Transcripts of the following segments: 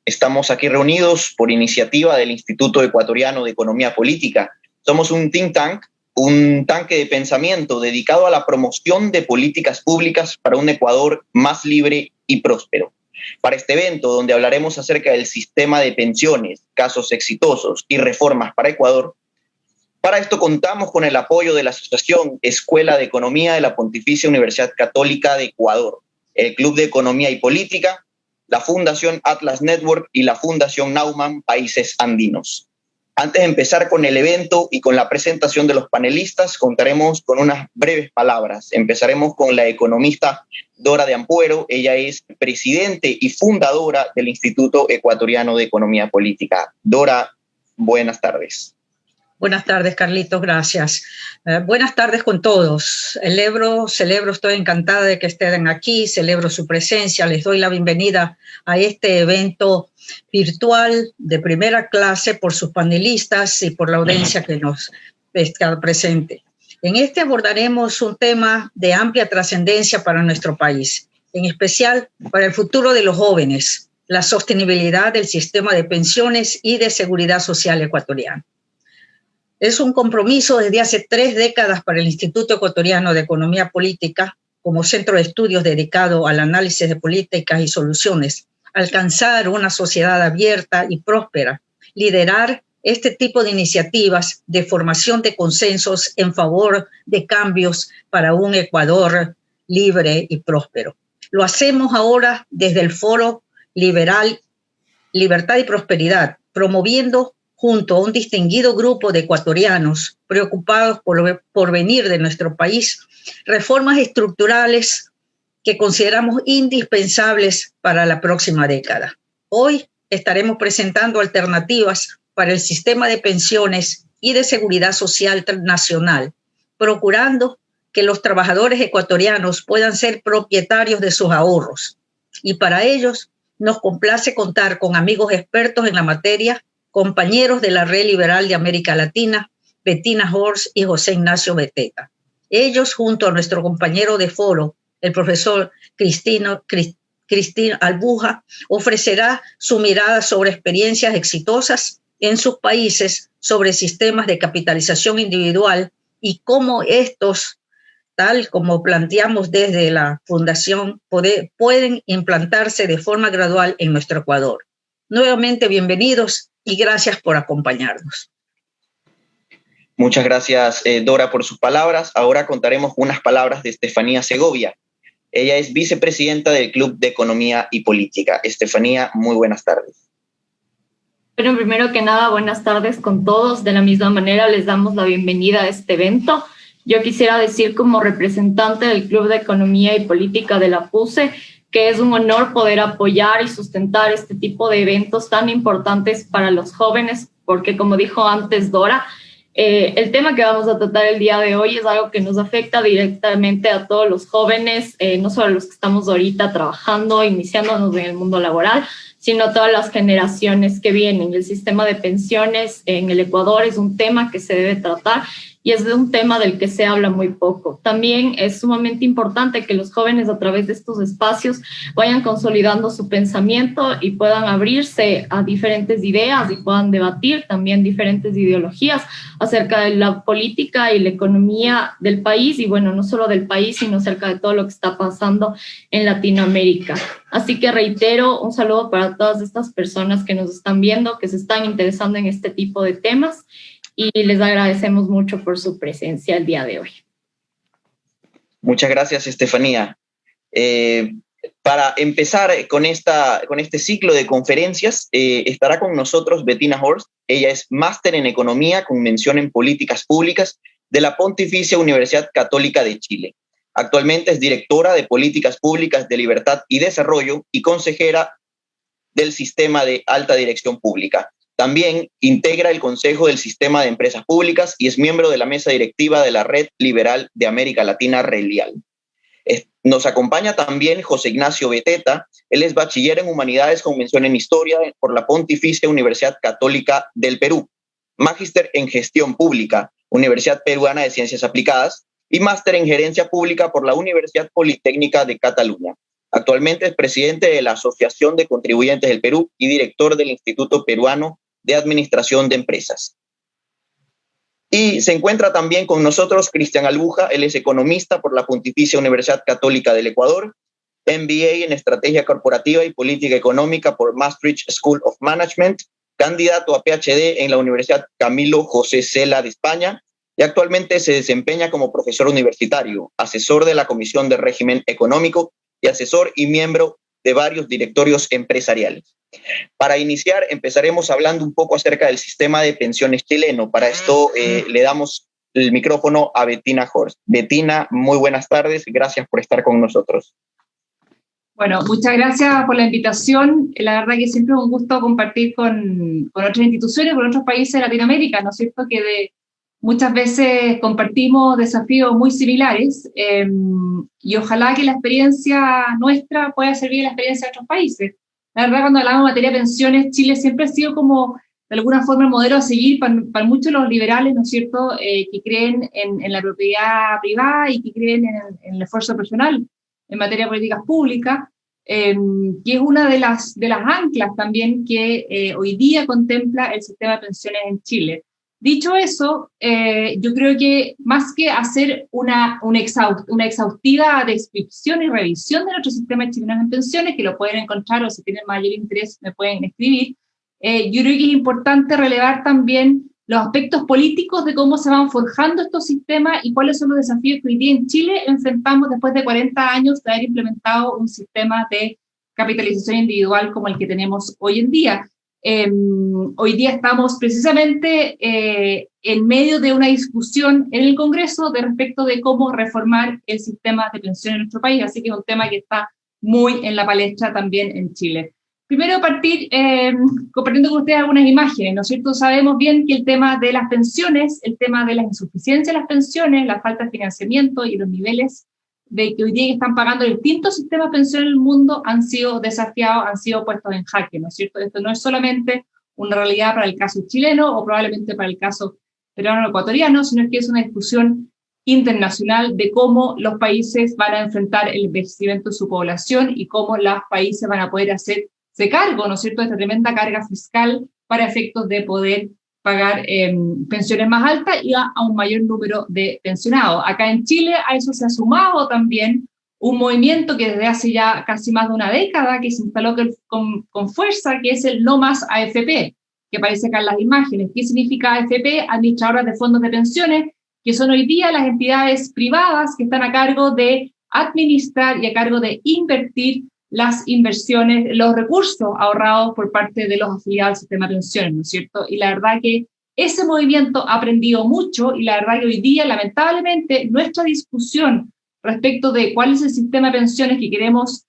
Estamos aquí reunidos por iniciativa del Instituto Ecuatoriano de Economía Política. Somos un think tank, un tanque de pensamiento dedicado a la promoción de políticas públicas para un Ecuador más libre y próspero. Para este evento, donde hablaremos acerca del sistema de pensiones, casos exitosos y reformas para Ecuador, para esto contamos con el apoyo de la Asociación Escuela de Economía de la Pontificia Universidad Católica de Ecuador, el Club de Economía y Política, la Fundación Atlas Network y la Fundación Naumann Países Andinos. Antes de empezar con el evento y con la presentación de los panelistas, contaremos con unas breves palabras. Empezaremos con la economista Dora de Ampuero. Ella es presidente y fundadora del Instituto Ecuatoriano de Economía Política. Dora, buenas tardes. Buenas tardes, Carlitos, gracias. Buenas tardes con todos. Celebro, estoy encantada de que estén aquí, celebro su presencia, les doy la bienvenida a este evento virtual de primera clase por sus panelistas y por la audiencia que nos está presente. En este abordaremos un tema de amplia trascendencia para nuestro país, en especial para el futuro de los jóvenes, la sostenibilidad del sistema de pensiones y de seguridad social ecuatoriano. Es un compromiso desde hace 3 décadas para el Instituto Ecuatoriano de Economía Política, como centro de estudios dedicado al análisis de políticas y soluciones, alcanzar una sociedad abierta y próspera, liderar este tipo de iniciativas de formación de consensos en favor de cambios para un Ecuador libre y próspero. Lo hacemos ahora desde el Foro Liberal, Libertad y Prosperidad, promoviendo junto a un distinguido grupo de ecuatorianos preocupados por el porvenir de nuestro país, reformas estructurales que consideramos indispensables para la próxima década. Hoy estaremos presentando alternativas para el sistema de pensiones y de seguridad social nacional, procurando que los trabajadores ecuatorianos puedan ser propietarios de sus ahorros. Y para ellos nos complace contar con amigos expertos en la materia, compañeros de la Red Liberal de América Latina, Bettina Horst y José Ignacio Beteta. Ellos, junto a nuestro compañero de foro, el profesor Cristina Albuja, ofrecerá su mirada sobre experiencias exitosas en sus países sobre sistemas de capitalización individual y cómo estos, tal como planteamos desde la Fundación, pueden implantarse de forma gradual en nuestro Ecuador. Nuevamente, bienvenidos y gracias por acompañarnos. Muchas gracias, Dora, por sus palabras. Ahora contaremos con unas palabras de Estefanía Segovia. Ella es vicepresidenta del Club de Economía y Política. Estefanía, muy buenas tardes. Bueno, primero que nada, buenas tardes con todos. De la misma manera, les damos la bienvenida a este evento. Yo quisiera decir como representante del Club de Economía y Política de la PUCE, que es un honor poder apoyar y sustentar este tipo de eventos tan importantes para los jóvenes, porque como dijo antes Dora, el tema que vamos a tratar el día de hoy es algo que nos afecta directamente a todos los jóvenes, no solo los que estamos ahorita trabajando, iniciándonos en el mundo laboral, sino a todas las generaciones que vienen. El sistema de pensiones en el Ecuador es un tema que se debe tratar y es de un tema del que se habla muy poco. También es sumamente importante que los jóvenes a través de estos espacios vayan consolidando su pensamiento y puedan abrirse a diferentes ideas y puedan debatir también diferentes ideologías acerca de la política y la economía del país y bueno, no solo del país, sino acerca de todo lo que está pasando en Latinoamérica. Así que reitero un saludo para todas estas personas que nos están viendo, que se están interesando en este tipo de temas y les agradecemos mucho por su presencia el día de hoy. Muchas gracias, Estefanía. Para empezar con este ciclo de conferencias, estará con nosotros Bettina Horst. Ella es máster en Economía con mención en Políticas Públicas de la Pontificia Universidad Católica de Chile. Actualmente es directora de Políticas Públicas de Libertad y Desarrollo y consejera del Sistema de Alta Dirección Pública. También integra el Consejo del Sistema de Empresas Públicas y es miembro de la mesa directiva de la Red Liberal de América Latina, RELIAL. Nos acompaña también José Ignacio Beteta. Él es bachiller en Humanidades con mención en Historia por la Pontificia Universidad Católica del Perú, magíster en Gestión Pública, Universidad Peruana de Ciencias Aplicadas, y máster en Gerencia Pública por la Universidad Politécnica de Cataluña. Actualmente es presidente de la Asociación de Contribuyentes del Perú y director del Instituto Peruano de Administración de Empresas. Y se encuentra también con nosotros Cristian Albuja. Él es economista por la Pontificia Universidad Católica del Ecuador, MBA en Estrategia Corporativa y Política Económica por Maastricht School of Management, candidato a PhD en la Universidad Camilo José Cela de España, y actualmente se desempeña como profesor universitario, asesor de la Comisión de Régimen Económico y asesor y miembro de varios directorios empresariales. Para iniciar, empezaremos hablando un poco acerca del sistema de pensiones chileno. Para esto le damos el micrófono a Bettina Horst. Bettina, muy buenas tardes, gracias por estar con nosotros. Bueno, muchas gracias por la invitación. La verdad que siempre es un gusto compartir con otras instituciones, con otros países de Latinoamérica, ¿no es cierto? Que muchas veces compartimos desafíos muy similares y ojalá que la experiencia nuestra pueda servir a la experiencia de otros países. La verdad, cuando hablamos de materia de pensiones, Chile siempre ha sido como, de alguna forma, el modelo a seguir para muchos de los liberales, ¿no es cierto?, que creen en la propiedad privada y que creen en el esfuerzo personal en materia de políticas públicas, que es una de las anclas también que hoy día contempla el sistema de pensiones en Chile. Dicho eso, yo creo que más que hacer una exhaustiva descripción y revisión de nuestro sistema chileno de pensiones, que lo pueden encontrar o si tienen mayor interés me pueden escribir, yo creo que es importante relevar también los aspectos políticos de cómo se van forjando estos sistemas y cuáles son los desafíos que hoy día en Chile enfrentamos después de 40 años de haber implementado un sistema de capitalización individual como el que tenemos hoy en día. Hoy día estamos precisamente en medio de una discusión en el Congreso de respecto de cómo reformar el sistema de pensiones en nuestro país, así que es un tema que está muy en la palestra también en Chile. Primero partir compartiendo con ustedes algunas imágenes, ¿no es cierto? Sabemos bien que el tema de las pensiones, el tema de la insuficiencia de las pensiones, la falta de financiamiento y los niveles de que hoy día están pagando distintos sistemas de pensión en el mundo han sido desafiados, han sido puestos en jaque, ¿no es cierto? Esto no es solamente una realidad para el caso chileno o probablemente para el caso peruano-ecuatoriano, sino que es una discusión internacional de cómo los países van a enfrentar el envejecimiento de su población y cómo los países van a poder hacerse cargo, ¿no es cierto?, de esta tremenda carga fiscal para efectos de poder pagar pensiones más altas y a un mayor número de pensionados. Acá en Chile a eso se ha sumado también un movimiento que desde hace ya casi más de una década que se instaló con fuerza, que es el No Más AFP, que aparece acá en las imágenes. ¿Qué significa AFP? Administradoras de fondos de pensiones, que son hoy día las entidades privadas que están a cargo de administrar y a cargo de invertir las inversiones, los recursos ahorrados por parte de los afiliados al sistema de pensiones, ¿no es cierto? Y la verdad que ese movimiento ha aprendido mucho y la verdad que hoy día, lamentablemente, nuestra discusión respecto de cuál es el sistema de pensiones que queremos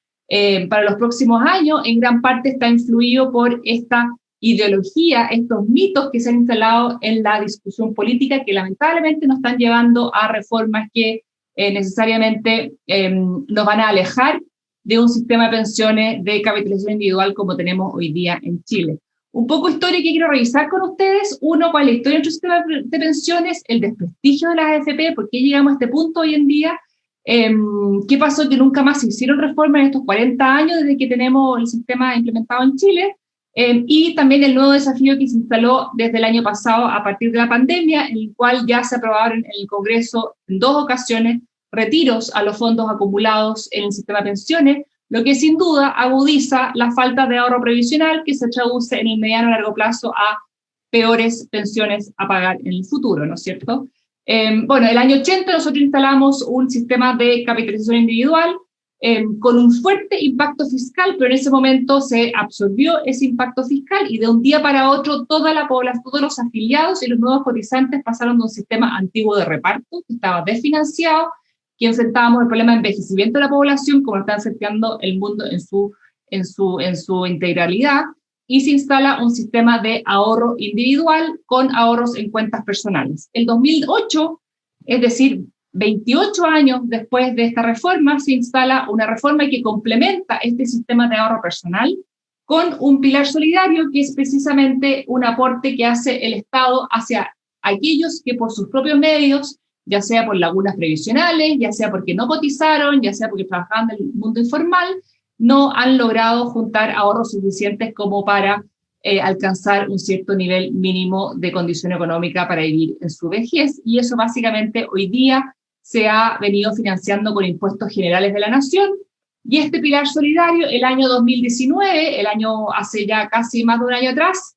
para los próximos años, en gran parte está influido por esta ideología, estos mitos que se han instalado en la discusión política que lamentablemente nos están llevando a reformas que necesariamente nos van a alejar de un sistema de pensiones de capitalización individual como tenemos hoy día en Chile. Un poco historia que quiero revisar con ustedes. Uno, cuál es la historia de nuestro sistema de pensiones, el desprestigio de las AFP, por qué llegamos a este punto hoy en día, qué pasó que nunca más se hicieron reformas en estos 40 años desde que tenemos el sistema implementado en Chile, y también el nuevo desafío que se instaló desde el año pasado a partir de la pandemia, en el cual ya se aprobaron en el Congreso en 2 ocasiones retiros a los fondos acumulados en el sistema de pensiones, lo que sin duda agudiza la falta de ahorro previsional que se traduce en el mediano y largo plazo a peores pensiones a pagar en el futuro, ¿no es cierto? Bueno, el año 80 nosotros instalamos un sistema de capitalización individual con un fuerte impacto fiscal, pero en ese momento se absorbió ese impacto fiscal y de un día para otro toda la población, todos los afiliados y los nuevos cotizantes pasaron de un sistema antiguo de reparto que estaba desfinanciado, que enfrentábamos el problema de envejecimiento de la población, como está enfrentando el mundo en su integralidad, y se instala un sistema de ahorro individual con ahorros en cuentas personales. El 2008, es decir, 28 años después de esta reforma, se instala una reforma que complementa este sistema de ahorro personal con un pilar solidario, que es precisamente un aporte que hace el Estado hacia aquellos que por sus propios medios ya sea por lagunas previsionales, ya sea porque no cotizaron, ya sea porque trabajaban en el mundo informal, no han logrado juntar ahorros suficientes como para alcanzar un cierto nivel mínimo de condición económica para vivir en su vejez, y eso básicamente hoy día se ha venido financiando con impuestos generales de la nación. Y este pilar solidario, el año 2019, el año hace ya casi más de un año atrás,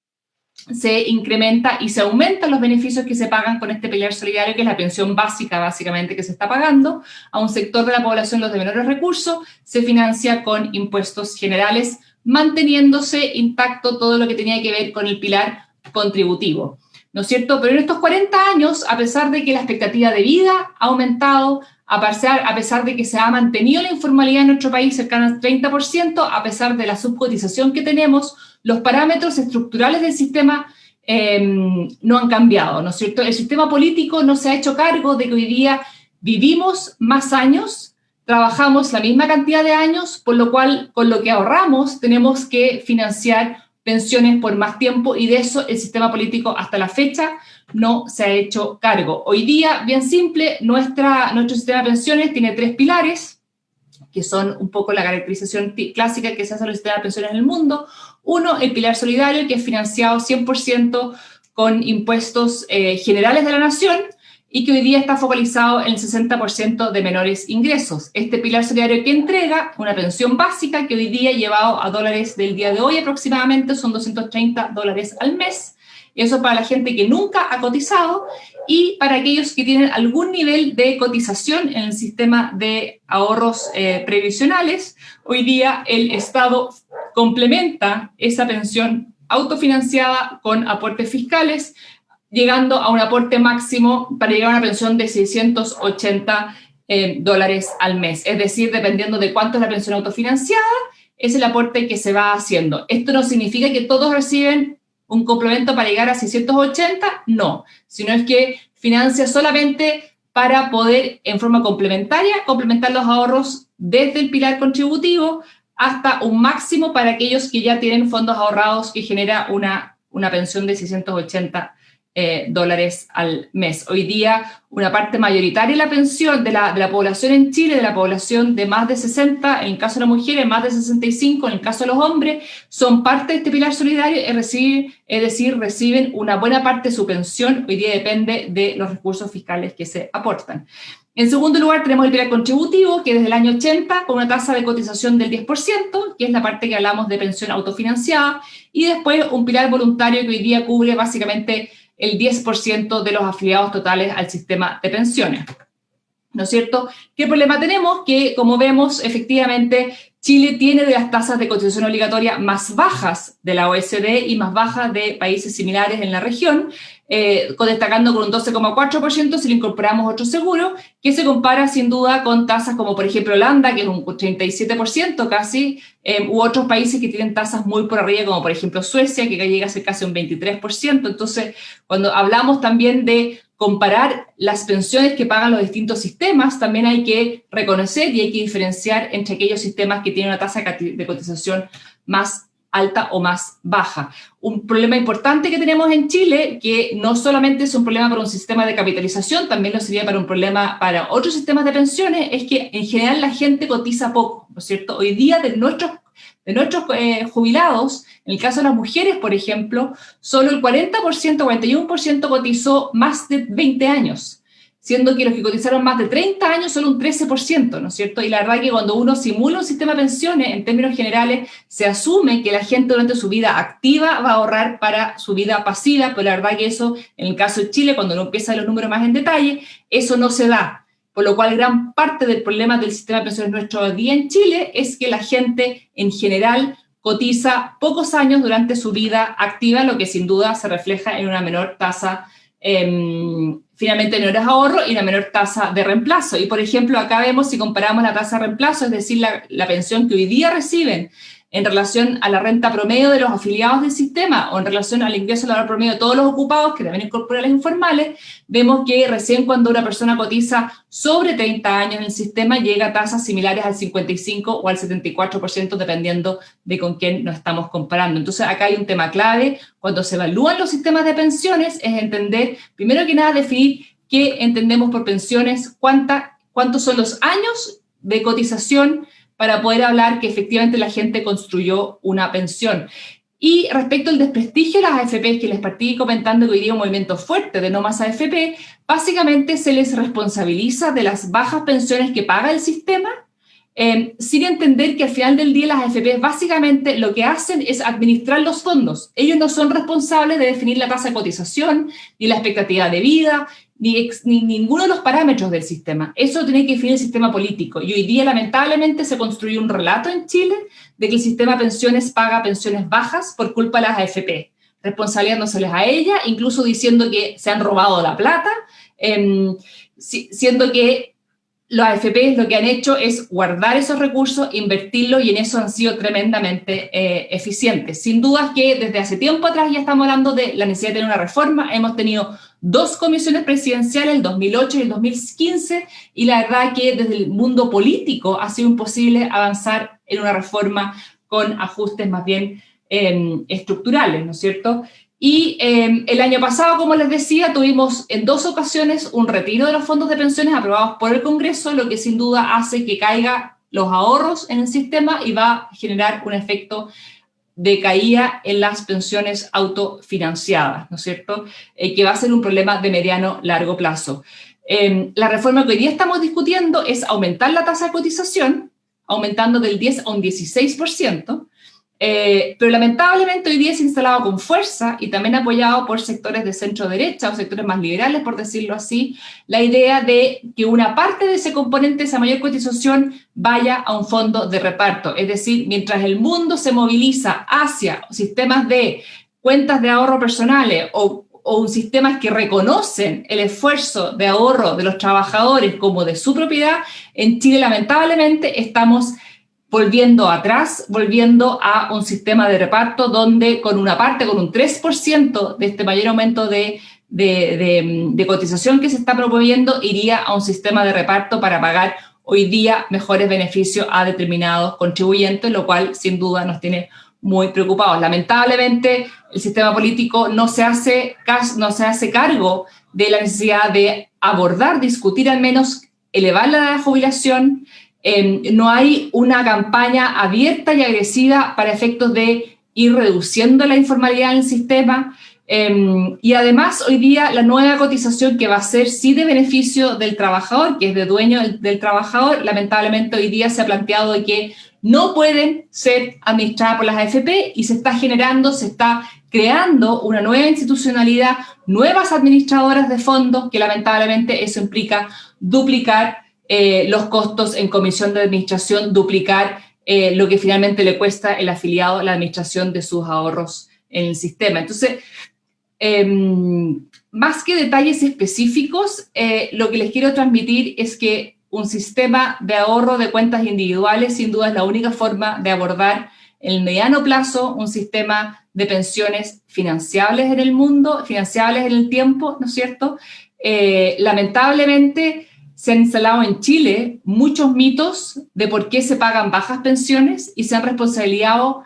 se incrementa y se aumentan los beneficios que se pagan con este pilar solidario, que es la pensión básica básicamente que se está pagando a un sector de la población, los de menores recursos, se financia con impuestos generales, manteniéndose intacto todo lo que tenía que ver con el pilar contributivo, ¿no es cierto? Pero en estos 40 años, a pesar de que la expectativa de vida ha aumentado, a pesar de que se ha mantenido la informalidad en nuestro país cercana al 30%, a pesar de la subcotización que tenemos, los parámetros estructurales del sistema no han cambiado, ¿no es cierto? El sistema político no se ha hecho cargo de que hoy día vivimos más años, trabajamos la misma cantidad de años, por lo cual con lo que ahorramos tenemos que financiar pensiones por más tiempo, y de eso el sistema político hasta la fecha no se ha hecho cargo. Hoy día, bien simple, nuestro sistema de pensiones tiene 3 pilares, que son un poco la caracterización clásica que se hace en los sistemas de pensiones en el mundo. Uno, el pilar solidario, que es financiado 100% con impuestos generales de la nación, y que hoy día está focalizado en el 60% de menores ingresos. Este pilar solidario que entrega una pensión básica que hoy día, llevado a dólares del día de hoy aproximadamente, son $230 al mes. Eso para la gente que nunca ha cotizado, y para aquellos que tienen algún nivel de cotización en el sistema de ahorros previsionales. Hoy día el Estado complementa esa pensión autofinanciada con aportes fiscales, llegando a un aporte máximo para llegar a una pensión de $680 al mes. Es decir, dependiendo de cuánto es la pensión autofinanciada, es el aporte que se va haciendo. Esto no significa que todos reciben un complemento para llegar a 680, no, sino es que financia solamente para poder, en forma complementaria, complementar los ahorros desde el pilar contributivo hasta un máximo para aquellos que ya tienen fondos ahorrados, que genera una pensión de $680 al mes. Hoy día, una parte mayoritaria de la pensión de la población en Chile, de la población de más de 60, en el caso de las mujeres, más de 65, en el caso de los hombres, son parte de este pilar solidario, es decir, reciben una buena parte de su pensión. Hoy día depende de los recursos fiscales que se aportan. En segundo lugar, tenemos el pilar contributivo, que desde el año 80, con una tasa de cotización del 10%, que es la parte que hablamos de pensión autofinanciada, y después un pilar voluntario que hoy día cubre básicamente el 10% de los afiliados totales al sistema de pensiones, ¿no es cierto? ¿Qué problema tenemos? Que, como vemos, efectivamente, Chile tiene de las tasas de cotización obligatoria más bajas de la OECD y más bajas de países similares en la región, destacando con un 12,4% si le incorporamos otro seguro, que se compara sin duda con tasas como, por ejemplo, Holanda, que es un 37% casi, u otros países que tienen tasas muy por arriba, como por ejemplo Suecia, que llega a ser casi un 23%. Entonces, cuando hablamos también de comparar las pensiones que pagan los distintos sistemas, también hay que reconocer y hay que diferenciar entre aquellos sistemas que tienen una tasa de cotización más alta o más baja. Un problema importante que tenemos en Chile, que no solamente es un problema para un sistema de capitalización, también lo sería para un problema para otros sistemas de pensiones, es que en general la gente cotiza poco, ¿no es cierto? Hoy día de nuestros jubilados, en el caso de las mujeres, por ejemplo, solo el 41% cotizó más de 20 años, siendo que los que cotizaron más de 30 años solo un 13%, ¿no es cierto? Y la verdad que cuando uno simula un sistema de pensiones, en términos generales, se asume que la gente durante su vida activa va a ahorrar para su vida pasiva, pero la verdad que eso, en el caso de Chile, cuando uno empieza los números más en detalle, eso no se da. Por lo cual, gran parte del problema del sistema de pensiones nuestro día en Chile es que la gente, en general, cotiza pocos años durante su vida activa, lo que sin duda se refleja en una menor tasa, finalmente menores ahorros y una menor tasa de reemplazo. Y, por ejemplo, acá vemos, si comparamos la tasa de reemplazo, es decir, la pensión que hoy día reciben en relación a la renta promedio de los afiliados del sistema o en relación al ingreso laboral promedio de todos los ocupados, que también incorporan las informales, vemos que recién cuando una persona cotiza sobre 30 años en el sistema llega a tasas similares al 55 o al 74%, dependiendo de con quién nos estamos comparando. Entonces, acá hay un tema clave cuando se evalúan los sistemas de pensiones, es entender, primero que nada, definir qué entendemos por pensiones, cuántos son los años de cotización para poder hablar que efectivamente la gente construyó una pensión. Y respecto al desprestigio de las AFP, que les partí comentando que hoy día un movimiento fuerte de no más AFP, básicamente se les responsabiliza de las bajas pensiones que paga el sistema, sin entender que al final del día las AFP básicamente lo que hacen es administrar los fondos. Ellos no son responsables de definir la tasa de cotización, ni la expectativa de vida, ni ninguno de los parámetros del sistema. Eso tiene que definir el sistema político. Y hoy día, lamentablemente, se construye un relato en Chile de que el sistema de pensiones paga pensiones bajas por culpa de las AFP, responsabilizándoseles a ellas, incluso diciendo que se han robado la plata, siendo que los AFP lo que han hecho es guardar esos recursos, invertirlos, y en eso han sido tremendamente eficientes. Sin duda que desde hace tiempo atrás ya estamos hablando de la necesidad de tener una reforma. Hemos tenido 2 comisiones presidenciales, el 2008 y el 2015, y la verdad que desde el mundo político ha sido imposible avanzar en una reforma con ajustes más bien estructurales, ¿no es cierto? Y el año pasado, como les decía, tuvimos en 2 ocasiones un retiro de los fondos de pensiones aprobados por el Congreso, lo que sin duda hace que caigan los ahorros en el sistema y va a generar un efecto de caída en las pensiones autofinanciadas, ¿no es cierto? Que va a ser un problema de mediano-largo plazo. La reforma que hoy día estamos discutiendo es aumentar la tasa de cotización, aumentando del 10 a un 16%, pero lamentablemente hoy día es instalado con fuerza y también apoyado por sectores de centro-derecha o sectores más liberales, por decirlo así, la idea de que una parte de ese componente, esa mayor cotización, vaya a un fondo de reparto. Es decir, mientras el mundo se moviliza hacia sistemas de cuentas de ahorro personales o un sistemas que reconocen el esfuerzo de ahorro de los trabajadores como de su propiedad, en Chile lamentablemente estamos volviendo atrás, volviendo a un sistema de reparto donde con una parte, con un 3% de este mayor aumento de cotización que se está promoviendo, iría a un sistema de reparto para pagar hoy día mejores beneficios a determinados contribuyentes, lo cual sin duda nos tiene muy preocupados. Lamentablemente el sistema político no se hace cargo de la necesidad de abordar, discutir al menos, elevar la edad de jubilación. No hay una campaña abierta y agresiva para efectos de ir reduciendo la informalidad en el sistema, y además hoy día la nueva cotización que va a ser sí de beneficio del trabajador, que es de dueño del trabajador, lamentablemente hoy día se ha planteado de que no pueden ser administradas por las AFP y se está creando una nueva institucionalidad, nuevas administradoras de fondos, que lamentablemente eso implica duplicar los costos en comisión de administración, duplicar lo que finalmente le cuesta el afiliado la administración de sus ahorros en el sistema. Entonces, más que detalles específicos, lo que les quiero transmitir es que un sistema de ahorro de cuentas individuales sin duda es la única forma de abordar en el mediano plazo un sistema de pensiones financiables en el mundo, financiables en el tiempo, ¿no es cierto? Lamentablemente, se han instalado en Chile muchos mitos de por qué se pagan bajas pensiones y se han responsabilizado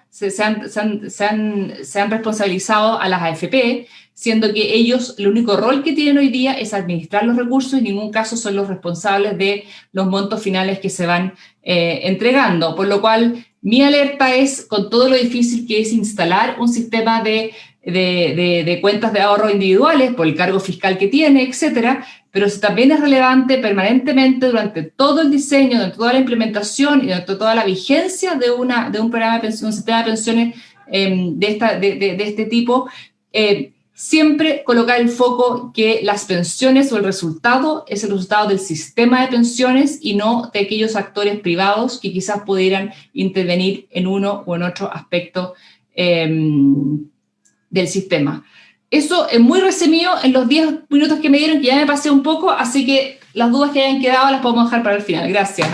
a las AFP, siendo que ellos el único rol que tienen hoy día es administrar los recursos y en ningún caso son los responsables de los montos finales que se van entregando. Por lo cual, mi alerta es con todo lo difícil que es instalar un sistema de cuentas de ahorro individuales por el cargo fiscal que tiene, etcétera, pero también es relevante permanentemente durante todo el diseño, durante toda la implementación y durante toda la vigencia de un programa de pensión, un sistema de pensiones de este tipo, siempre colocar el foco que las pensiones o el resultado es el resultado del sistema de pensiones y no de aquellos actores privados que quizás pudieran intervenir en uno o en otro aspecto del sistema. Eso es muy resumido en los 10 minutos que me dieron, que ya me pasé un poco, así que las dudas que hayan quedado las podemos dejar para el final. Gracias.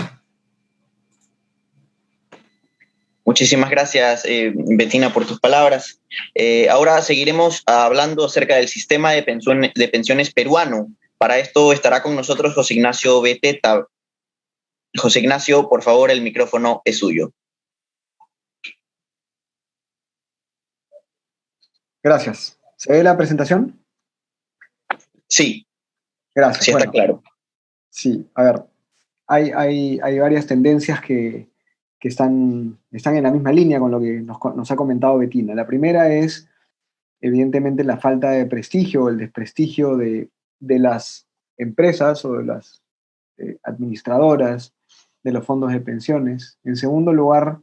Muchísimas gracias, Bettina, por tus palabras. Ahora seguiremos hablando acerca del sistema de pensiones peruano. Para esto estará con nosotros José Ignacio Beteta. José Ignacio, por favor, el micrófono es suyo. Gracias. ¿Se ve la presentación? Sí. Gracias. Sí, está claro. Sí, a ver, hay varias tendencias que están en la misma línea con lo que nos ha comentado Bettina. La primera es, evidentemente, la falta de prestigio, el desprestigio de las empresas o de las administradoras de los fondos de pensiones. En segundo lugar,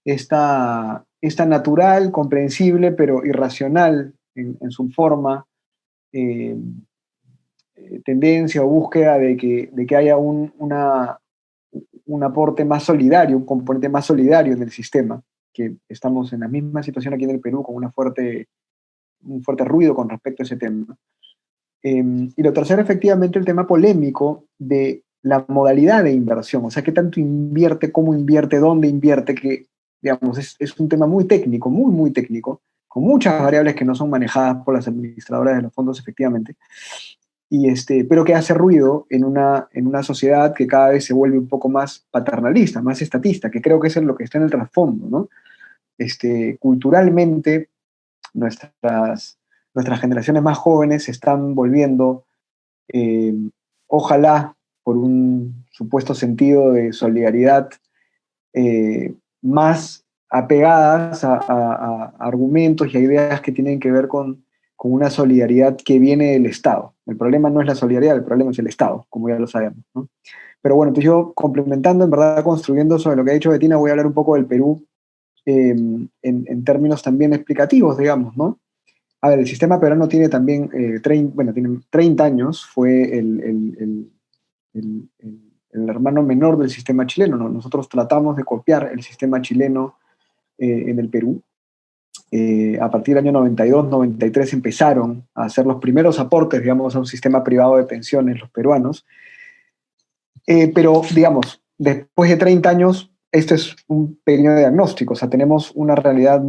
esta natural, comprensible, pero irracional en su forma, eh, tendencia o búsqueda de que haya un aporte más solidario, un componente más solidario en el sistema, que estamos en la misma situación aquí en el Perú con un fuerte ruido con respecto a ese tema. Y lo tercero, efectivamente, el tema polémico de la modalidad de inversión, o sea, qué tanto invierte, cómo invierte, dónde invierte, que, digamos, es un tema muy técnico, muy técnico, con muchas variables que no son manejadas por las administradoras de los fondos, efectivamente, pero que hace ruido en una sociedad que cada vez se vuelve un poco más paternalista, más estatista, que creo que es lo que está en el trasfondo, ¿no? Culturalmente, nuestras generaciones más jóvenes se están volviendo, ojalá por un supuesto sentido de solidaridad, más apegadas a argumentos y a ideas que tienen que ver con una solidaridad que viene del Estado. El problema no es la solidaridad, el problema es el Estado, como ya lo sabemos, ¿no? Pero bueno, entonces yo, complementando, en verdad, construyendo sobre lo que ha dicho Bettina, voy a hablar un poco del Perú en términos también explicativos, digamos, ¿no? A ver, el sistema peruano tiene también, tiene 30 años, fue el hermano menor del sistema chileno, ¿no? Nosotros tratamos de copiar el sistema chileno en el Perú. A partir del año 92, 93 empezaron a hacer los primeros aportes, digamos, a un sistema privado de pensiones los peruanos. Pero, digamos, después de 30 años, esto es un pequeño diagnóstico, o sea, tenemos una realidad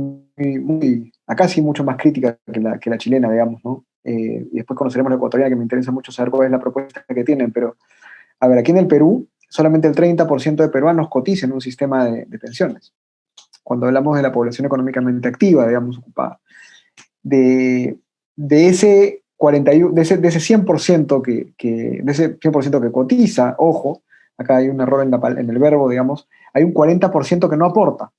acá sí mucho más crítica que la chilena, digamos, ¿no? Y después conoceremos la ecuatoriana, que me interesa mucho saber cuál es la propuesta que tienen, pero, a ver, aquí en el Perú, solamente el 30% de peruanos cotizan en un sistema de pensiones. Cuando hablamos de la población económicamente activa, digamos, ocupada. De ese 41, de ese 100% de ese 100% que cotiza, ojo, acá hay un error en el verbo, digamos, hay un 40% que no aporta.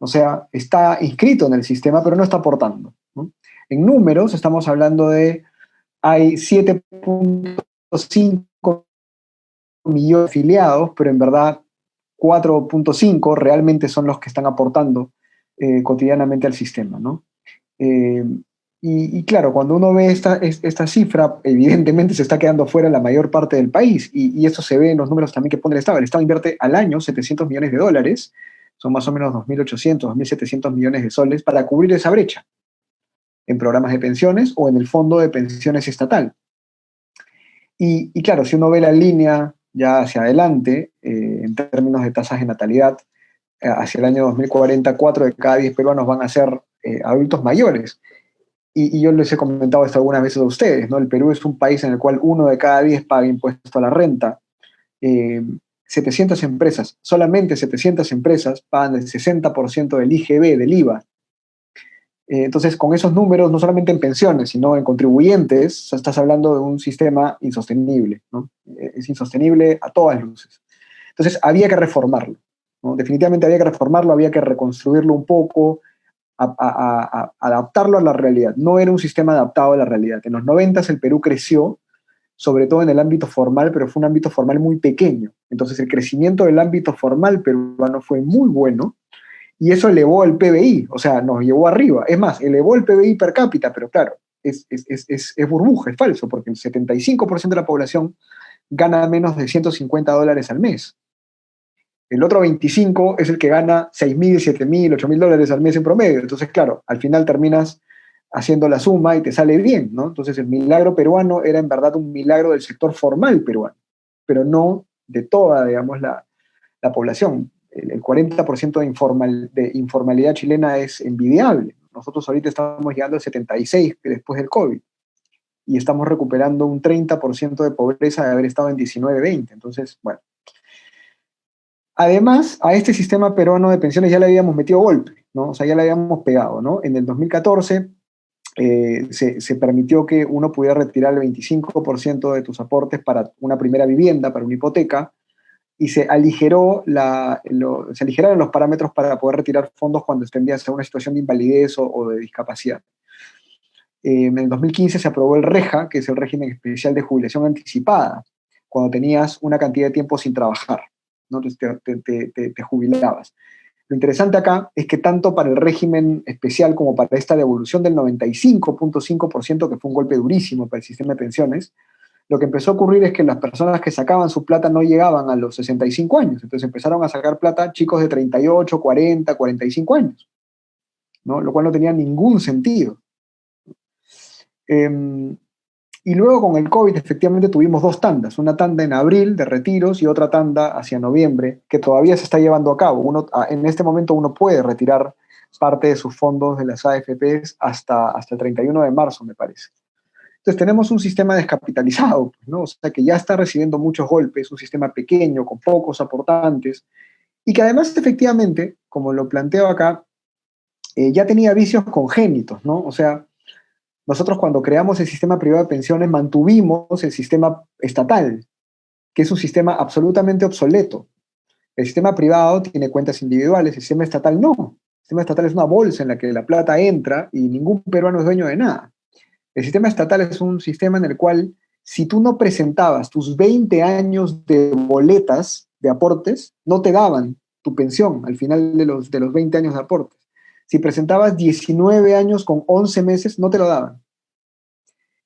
O sea, está inscrito en el sistema, pero no está aportando, ¿no? En números, estamos hablando de, hay 7.5 millones de afiliados, pero en verdad 4.5 realmente son los que están aportando cotidianamente al sistema, ¿no? Y claro, cuando uno ve esta cifra, evidentemente se está quedando fuera la mayor parte del país, y eso se ve en los números también que pone el Estado. El Estado invierte al año $700 millones, son más o menos 2.800, 2.700 millones de soles para cubrir esa brecha en programas de pensiones o en el fondo de pensiones estatal. Y claro, si uno ve la línea ya hacia adelante, en términos de tasas de natalidad, hacia el año 2040, 4 de cada 10 peruanos van a ser adultos mayores. Y yo les he comentado esto algunas veces a ustedes, ¿no? El Perú es un país en el cual 1 de cada 10 paga impuesto a la renta. 700 empresas, solamente 700 empresas pagan el 60% del IGB, del IVA. Entonces, con esos números, no solamente en pensiones, sino en contribuyentes, estás hablando de un sistema insostenible, ¿no? Es insostenible a todas luces. Entonces, había que reformarlo, ¿no? Definitivamente había que reformarlo, había que reconstruirlo un poco, adaptarlo a la realidad. No era un sistema adaptado a la realidad. En los 90 el Perú creció, sobre todo en el ámbito formal, pero fue un ámbito formal muy pequeño. Entonces, el crecimiento del ámbito formal peruano fue muy bueno, y eso elevó el PBI, o sea, nos llevó arriba. Es más, elevó el PBI per cápita, pero claro, es burbuja, es falso, porque el 75% de la población gana menos de $150 al mes. El otro 25% es el que gana $6.000, $7.000, $8.000 al mes en promedio. Entonces, claro, al final terminas haciendo la suma y te sale bien, ¿no? Entonces, el milagro peruano era en verdad un milagro del sector formal peruano, pero no de toda, digamos, la población. El 40% de informalidad chilena es envidiable. Nosotros ahorita estamos llegando al 76% después del COVID, y estamos recuperando un 30% de pobreza de haber estado en 19-20. Entonces, bueno. Además, a este sistema peruano de pensiones ya le habíamos metido golpe, ¿no? O sea, ya le habíamos pegado, ¿no? En el 2014, se permitió que uno pudiera retirar el 25% de tus aportes para una primera vivienda, para una hipoteca, y se aligeraron los parámetros para poder retirar fondos cuando tendrías a una situación de invalidez o de discapacidad. En el 2015 se aprobó el REJA, que es el régimen especial de jubilación anticipada, cuando tenías una cantidad de tiempo sin trabajar, ¿no? Entonces te jubilabas. Lo interesante acá es que tanto para el régimen especial como para esta devolución del 95.5%, que fue un golpe durísimo para el sistema de pensiones, lo que empezó a ocurrir es que las personas que sacaban su plata no llegaban a los 65 años. Entonces empezaron a sacar plata chicos de 38, 40, 45 años, ¿no? Lo cual no tenía ningún sentido. Y luego con el COVID efectivamente tuvimos dos tandas, una tanda en abril de retiros y otra tanda hacia noviembre, que todavía se está llevando a cabo. En este momento uno puede retirar parte de sus fondos de las AFPs hasta el 31 de marzo, me parece. Entonces tenemos un sistema descapitalizado, ¿no? O sea, que ya está recibiendo muchos golpes, un sistema pequeño, con pocos aportantes, y que además efectivamente, como lo planteo acá, ya tenía vicios congénitos, ¿no? O sea, nosotros cuando creamos el sistema privado de pensiones mantuvimos el sistema estatal, que es un sistema absolutamente obsoleto. El sistema privado tiene cuentas individuales, el sistema estatal no. El sistema estatal es una bolsa en la que la plata entra y ningún peruano es dueño de nada. El sistema estatal es un sistema en el cual si tú no presentabas tus 20 años de boletas de aportes, no te daban tu pensión al final de los 20 años de aportes. Si presentabas 19 años con 11 meses, no te lo daban.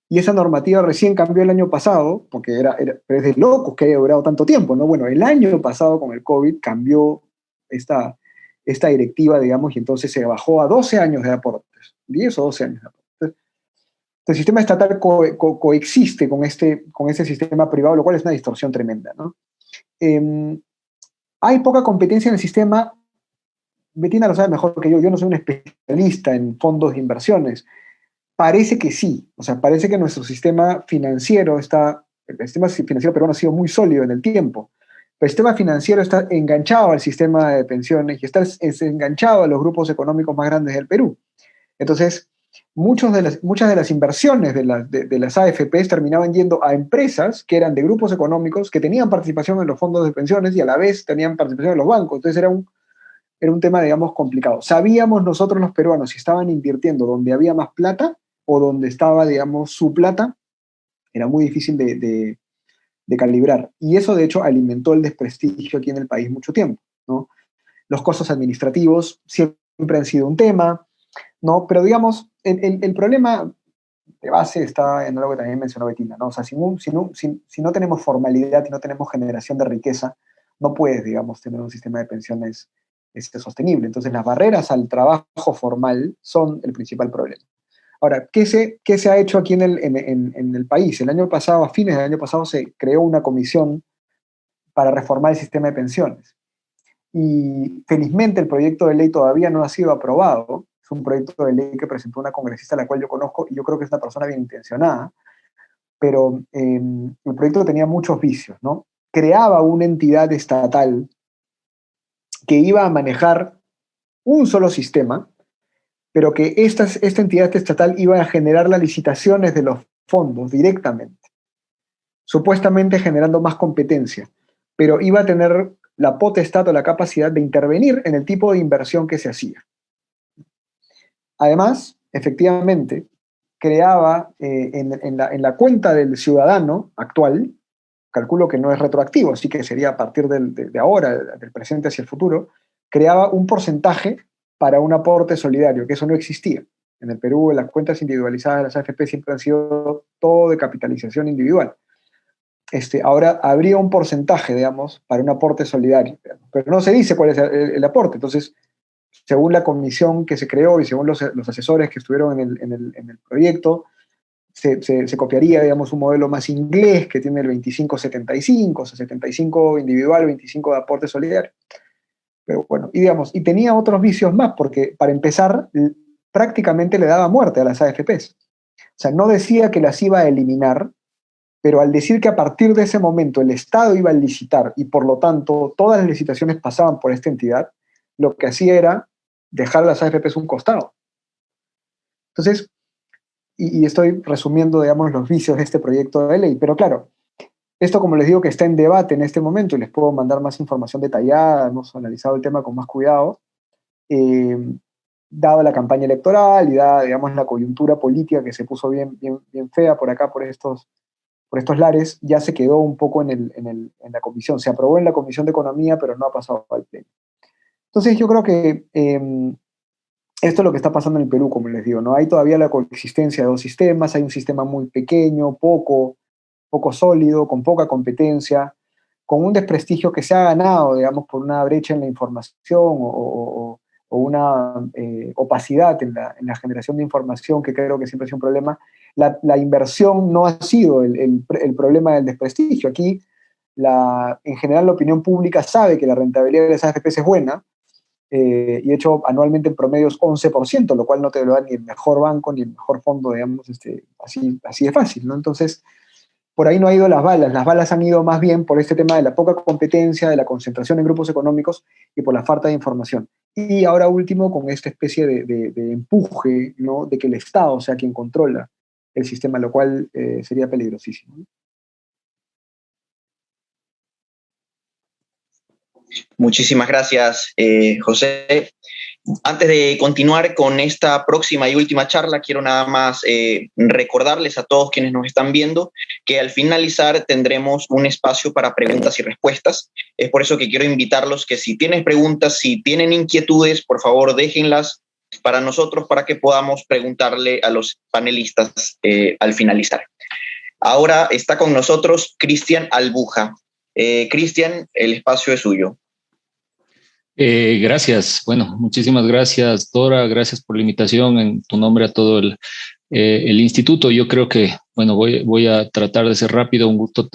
Y esa normativa recién cambió el año pasado, porque pero es de locos que haya durado tanto tiempo, ¿no? Bueno, el año pasado con el COVID cambió esta directiva, digamos, y entonces se bajó a 12 años de aportes, 10 o 12 años de aportes. Entonces, el sistema estatal coexiste con este sistema privado, lo cual es una distorsión tremenda, ¿no? Hay poca competencia en el sistema. Betina lo sabe mejor que yo no soy un especialista en fondos de inversiones. Parece que sí, o sea, parece que nuestro sistema financiero el sistema financiero peruano ha sido muy sólido en el tiempo, pero el sistema financiero está enganchado al sistema de pensiones y está enganchado a los grupos económicos más grandes del Perú. Entonces, muchas de las inversiones de las AFPs terminaban yendo a empresas que eran de grupos económicos que tenían participación en los fondos de pensiones y a la vez tenían participación en los bancos. Entonces era un tema, digamos, complicado. Sabíamos nosotros los peruanos si estaban invirtiendo donde había más plata o donde estaba, digamos, su plata. Era muy difícil de calibrar. Y eso, de hecho, alimentó el desprestigio aquí en el país mucho tiempo, ¿no? Los costos administrativos siempre han sido un tema, ¿no? Pero, digamos, el problema de base está en algo que también mencionó Betina, ¿no? O sea, si no tenemos formalidad y no tenemos generación de riqueza, no puedes, digamos, tener un sistema de pensiones sostenible. Entonces, las barreras al trabajo formal son el principal problema. Ahora, ¿qué se ha hecho aquí en el país? El año pasado, a fines del año pasado, se creó una comisión para reformar el sistema de pensiones. Y felizmente el proyecto de ley todavía no ha sido aprobado. Es un proyecto de ley que presentó una congresista a la cual yo conozco y yo creo que es una persona bien intencionada, pero el proyecto tenía muchos vicios, ¿no? Creaba una entidad estatal que iba a manejar un solo sistema, pero que esta entidad estatal iba a generar las licitaciones de los fondos directamente, supuestamente generando más competencia, pero iba a tener la potestad o la capacidad de intervenir en el tipo de inversión que se hacía. Además, efectivamente, creaba en la cuenta del ciudadano actual, calculo que no es retroactivo, así que sería a partir de ahora, del presente hacia el futuro, creaba un porcentaje para un aporte solidario, que eso no existía. En el Perú, las cuentas individualizadas de las AFP siempre han sido todo de capitalización individual. Ahora habría un porcentaje, digamos, para un aporte solidario, digamos, pero no se dice cuál es el aporte. Entonces, según la comisión que se creó y según los asesores que estuvieron en el proyecto, se copiaría, digamos, un modelo más inglés que tiene el 25-75, o sea, 75 individual, 25 de aporte solidario. Pero bueno, y tenía otros vicios más, porque para empezar, prácticamente le daba muerte a las AFPs. O sea, no decía que las iba a eliminar, pero al decir que a partir de ese momento el Estado iba a licitar y por lo tanto todas las licitaciones pasaban por esta entidad, lo que hacía era dejar a las AFPs un costado. Entonces, y estoy resumiendo, digamos, los vicios de este proyecto de ley, pero claro, esto, como les digo, que está en debate en este momento y les puedo mandar más información detallada, hemos analizado el tema con más cuidado, dada la campaña electoral y dada, digamos, la coyuntura política que se puso bien fea por acá, por estos lares, ya se quedó un poco en la comisión. Se aprobó en la Comisión de Economía, pero no ha pasado al Pleno. Entonces yo creo que esto es lo que está pasando en el Perú, como les digo, ¿no? Hay todavía la coexistencia de dos sistemas, hay un sistema muy pequeño, poco sólido, con poca competencia, con un desprestigio que se ha ganado, digamos, por una brecha en la información o una opacidad en la generación de información, que creo que siempre ha sido un problema. La inversión no ha sido el problema del desprestigio. Aquí, en general, la opinión pública sabe que la rentabilidad de las AFPs es buena, y de hecho anualmente en promedio es 11%, lo cual no te lo da ni el mejor banco ni el mejor fondo, digamos, así de fácil, ¿no? Entonces, por ahí no ha ido las balas han ido más bien por este tema de la poca competencia, de la concentración en grupos económicos y por la falta de información. Y ahora último, con esta especie de empuje, ¿no? De que el Estado sea quien controla el sistema, lo cual sería peligrosísimo, ¿no? Muchísimas gracias, José. Antes de continuar con esta próxima y última charla, quiero nada más recordarles a todos quienes nos están viendo que al finalizar tendremos un espacio para preguntas y respuestas. Es por eso que quiero invitarlos que si tienen preguntas, si tienen inquietudes, por favor déjenlas para nosotros para que podamos preguntarle a los panelistas al finalizar. Ahora está con nosotros Cristian Albuja. Cristian, el espacio es suyo. Gracias. Bueno, muchísimas gracias, Dora. Gracias por la invitación en tu nombre a todo el instituto. Yo creo que, bueno, voy a tratar de ser rápido. Un gusto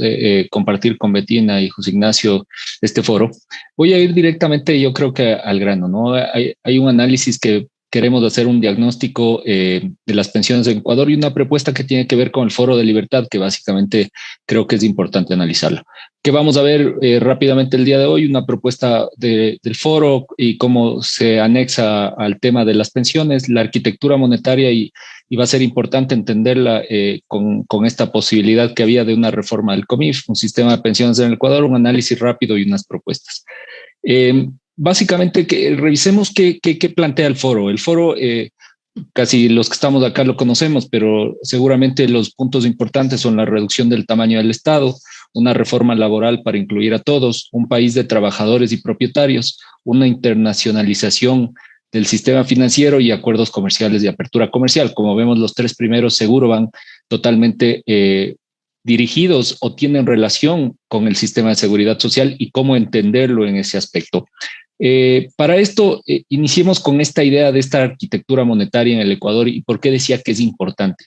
compartir con Bettina y José Ignacio este foro. Voy a ir directamente, yo creo que al grano, ¿no? Hay un análisis que queremos hacer, un diagnóstico de las pensiones en Ecuador y una propuesta que tiene que ver con el Foro de Libertad, que básicamente creo que es importante analizarlo. Que vamos a ver rápidamente el día de hoy, una propuesta del foro y cómo se anexa al tema de las pensiones, la arquitectura monetaria y va a ser importante entenderla con esta posibilidad que había de una reforma del COMIF, un sistema de pensiones en el Ecuador, un análisis rápido y unas propuestas. Básicamente, que revisemos qué plantea el foro. El foro, casi los que estamos acá lo conocemos, pero seguramente los puntos importantes son la reducción del tamaño del Estado, una reforma laboral para incluir a todos, un país de trabajadores y propietarios, una internacionalización del sistema financiero y acuerdos comerciales de apertura comercial. Como vemos, los tres primeros seguro van totalmente dirigidos o tienen relación con el sistema de seguridad social y cómo entenderlo en ese aspecto. Para esto, iniciemos con esta idea de esta arquitectura monetaria en el Ecuador y por qué decía que es importante.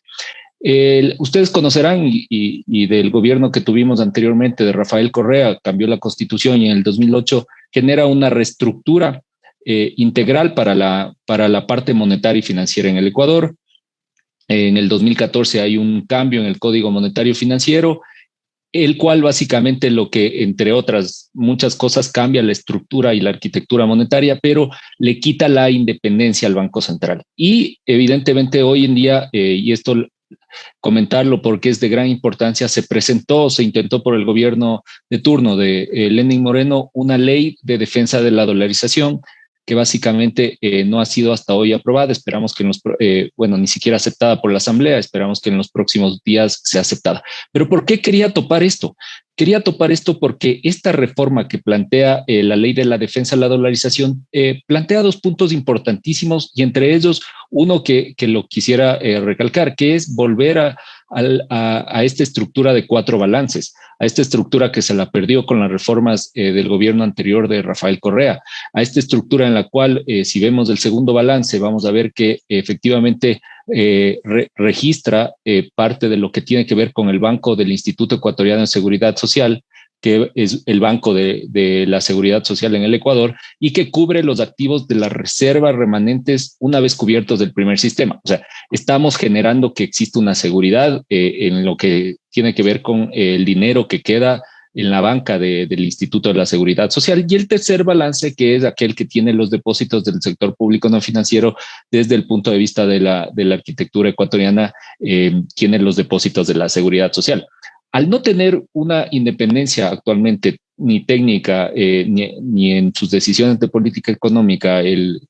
Ustedes conocerán y del gobierno que tuvimos anteriormente de Rafael Correa, cambió la Constitución y en el 2008 genera una reestructura integral para la parte monetaria y financiera en el Ecuador. En el 2014 hay un cambio en el Código Monetario Financiero, el cual básicamente lo que, entre otras muchas cosas, cambia la estructura y la arquitectura monetaria, pero le quita la independencia al Banco Central. Y evidentemente hoy en día, y esto comentarlo porque es de gran importancia, se intentó por el gobierno de turno de Lenín Moreno una ley de defensa de la dolarización que básicamente no ha sido hasta hoy aprobada. Esperamos que ni siquiera aceptada por la Asamblea, esperamos que en los próximos días sea aceptada. Pero ¿por qué quería topar esto? Quería topar esto porque esta reforma que plantea la ley de la defensa de la dolarización plantea dos puntos importantísimos y entre ellos uno que lo quisiera recalcar, que es volver a esta estructura de 4 balances, a esta estructura que se la perdió con las reformas del gobierno anterior de Rafael Correa, a esta estructura en la cual, si vemos el segundo balance, vamos a ver que efectivamente registra parte de lo que tiene que ver con el Banco del Instituto Ecuatoriano de Seguridad Social, que es el Banco de la Seguridad Social en el Ecuador, y que cubre los activos de las reservas remanentes una vez cubiertos del primer sistema. O sea, estamos generando que existe una seguridad en lo que tiene que ver con el dinero que queda en la banca del Instituto de la Seguridad Social. Y el tercer balance, que es aquel que tiene los depósitos del sector público no financiero desde el punto de vista de la arquitectura ecuatoriana, tiene los depósitos de la Seguridad Social. Al no tener una independencia actualmente ni técnica ni en sus decisiones de política económica,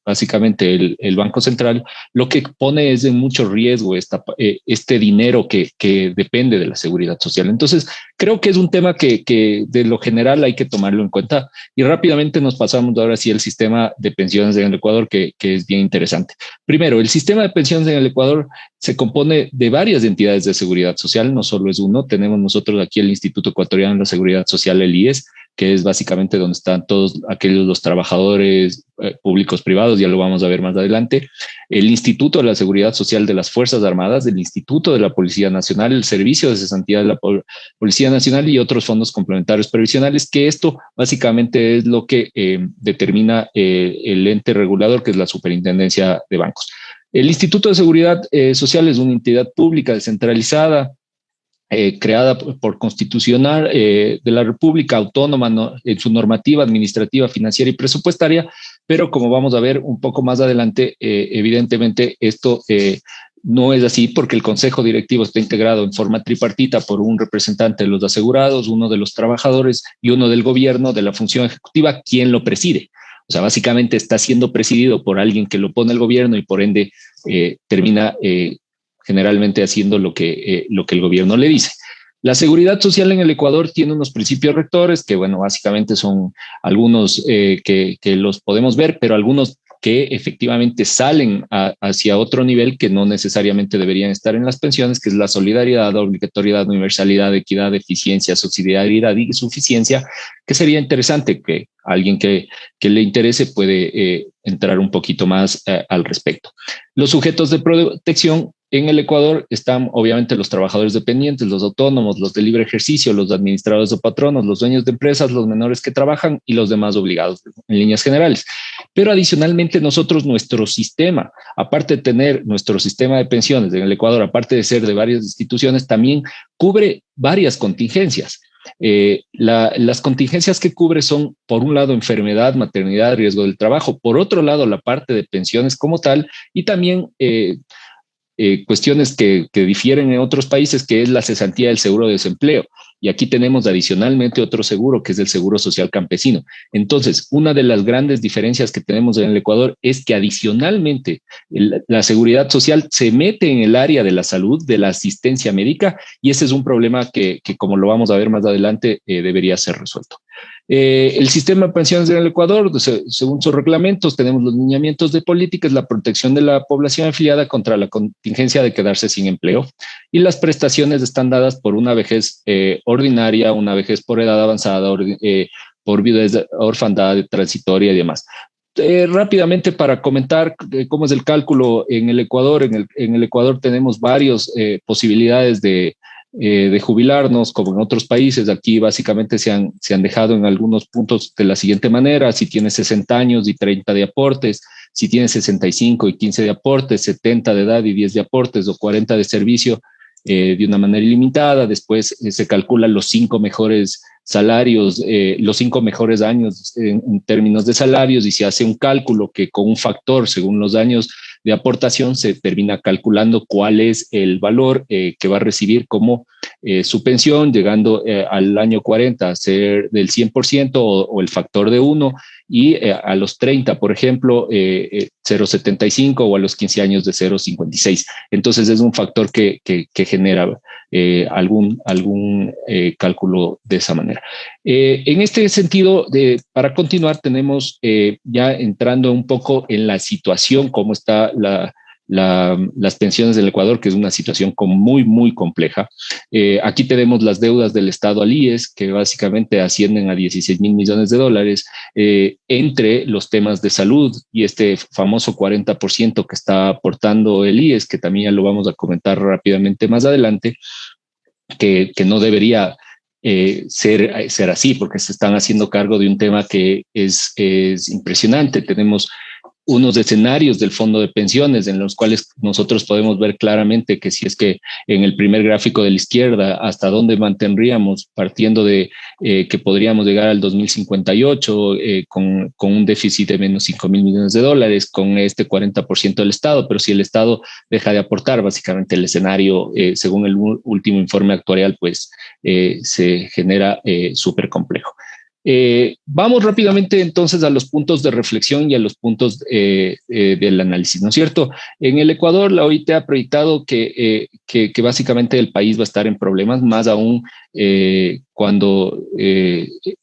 básicamente el Banco Central, lo que pone es en mucho riesgo este dinero que depende de la seguridad social. Entonces, creo que es un tema que de lo general hay que tomarlo en cuenta, y rápidamente nos pasamos ahora sí al sistema de pensiones en el Ecuador, que es bien interesante. Primero, el sistema de pensiones en el Ecuador se compone de varias entidades de seguridad social, no solo es uno. Tenemos nosotros aquí el Instituto Ecuatoriano de la Seguridad Social, el IES, que es básicamente donde están todos los trabajadores públicos privados, ya lo vamos a ver más adelante, el Instituto de la Seguridad Social de las Fuerzas Armadas, el Instituto de la Policía Nacional, el Servicio de Cesantía de la Policía Nacional y otros fondos complementarios previsionales, que esto básicamente es lo que determina el ente regulador, que es la Superintendencia de Bancos. El Instituto de Seguridad Social es una entidad pública descentralizada, creada por constitucional de la República, autónoma en su normativa administrativa, financiera y presupuestaria, pero como vamos a ver un poco más adelante, evidentemente esto no es así, porque el Consejo Directivo está integrado en forma tripartita por un representante de los asegurados, uno de los trabajadores y uno del gobierno, de la función ejecutiva, quien lo preside. O sea, básicamente está siendo presidido por alguien que lo pone el gobierno y por ende termina generalmente haciendo lo que el gobierno le dice. La seguridad social en el Ecuador tiene unos principios rectores que, bueno, básicamente son algunos que los podemos ver, pero algunos que efectivamente salen hacia otro nivel que no necesariamente deberían estar en las pensiones, que es la solidaridad, obligatoriedad, universalidad, equidad, eficiencia, subsidiariedad y suficiencia, que sería interesante que alguien que le interese puede entrar un poquito más al respecto. Los sujetos de protección en el Ecuador están obviamente los trabajadores dependientes, los autónomos, los de libre ejercicio, los administradores o patronos, los dueños de empresas, los menores que trabajan y los demás obligados en líneas generales. Pero adicionalmente nosotros, nuestro sistema, aparte de tener nuestro sistema de pensiones en el Ecuador, aparte de ser de varias instituciones, también cubre varias contingencias. Las contingencias que cubre son, por un lado, enfermedad, maternidad, riesgo del trabajo, por otro lado, la parte de pensiones como tal, y también cuestiones que difieren en otros países, que es la cesantía del seguro de desempleo. Y aquí tenemos adicionalmente otro seguro, que es el seguro social campesino. Entonces, una de las grandes diferencias que tenemos en el Ecuador es que adicionalmente la seguridad social se mete en el área de la salud, de la asistencia médica, y ese es un problema que como lo vamos a ver más adelante, debería ser resuelto. El sistema de pensiones en el Ecuador, según sus reglamentos, tenemos los lineamientos de políticas, la protección de la población afiliada contra la contingencia de quedarse sin empleo, y las prestaciones están dadas por una vejez ordinaria, una vejez por edad avanzada, por viudez, orfandad transitoria y demás. Rápidamente para comentar cómo es el cálculo en el Ecuador. En el Ecuador tenemos varias posibilidades de jubilarnos, como en otros países. Aquí básicamente se han dejado en algunos puntos de la siguiente manera: si tienes 60 años y 30 de aportes, si tienes 65 y 15 de aportes, 70 de edad y 10 de aportes, o 40 de servicio de una manera ilimitada. Después se calculan los 5 mejores salarios, los 5 mejores años en términos de salarios, y se hace un cálculo que con un factor según los años de aportación se termina calculando cuál es el valor que va a recibir como su pensión, llegando al año 40 a ser del 100% o el factor de 1, y a los 30, por ejemplo, 0,75, o a los 15 años de 0,56. Entonces es un factor que genera algún cálculo de esa manera. En este sentido, para continuar, tenemos ya entrando un poco en la situación, cómo está las pensiones del Ecuador, que es una situación muy, muy compleja. Aquí tenemos las deudas del Estado al IES, que básicamente ascienden a 16,000 millones de dólares, entre los temas de salud y este famoso 40% que está aportando el IES, que también ya lo vamos a comentar rápidamente más adelante, que no debería ser así, porque se están haciendo cargo de un tema que es impresionante. Tenemos unos escenarios del fondo de pensiones en los cuales nosotros podemos ver claramente que si es que en el primer gráfico de la izquierda hasta dónde mantendríamos partiendo de que podríamos llegar al 2058 con un déficit de menos 5,000 millones de dólares con este 40% del Estado, pero si el Estado deja de aportar, básicamente el escenario según el último informe actuarial pues se genera súper complejo. Vamos rápidamente entonces a los puntos de reflexión y a los puntos del análisis, ¿no es cierto? En el Ecuador, la OIT ha proyectado que básicamente el país va a estar en problemas, más aún cuando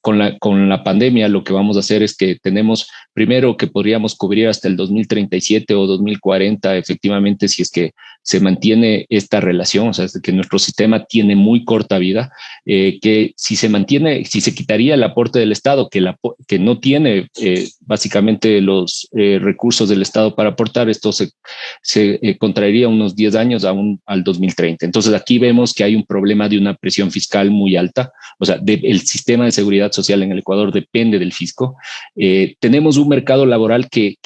con la pandemia lo que vamos a hacer es que tenemos primero que podríamos cubrir hasta el 2037 o 2040 efectivamente si es que se mantiene esta relación, o sea, es que nuestro sistema tiene muy corta vida, que si se mantiene, si se quitaría el aporte del Estado, que no tiene básicamente los recursos del Estado para aportar, esto se contraería unos 10 años aún al 2030. Entonces aquí vemos que hay un problema de una presión fiscal muy alta, o sea, el sistema de seguridad social en el Ecuador depende del fisco. Tenemos un mercado laboral que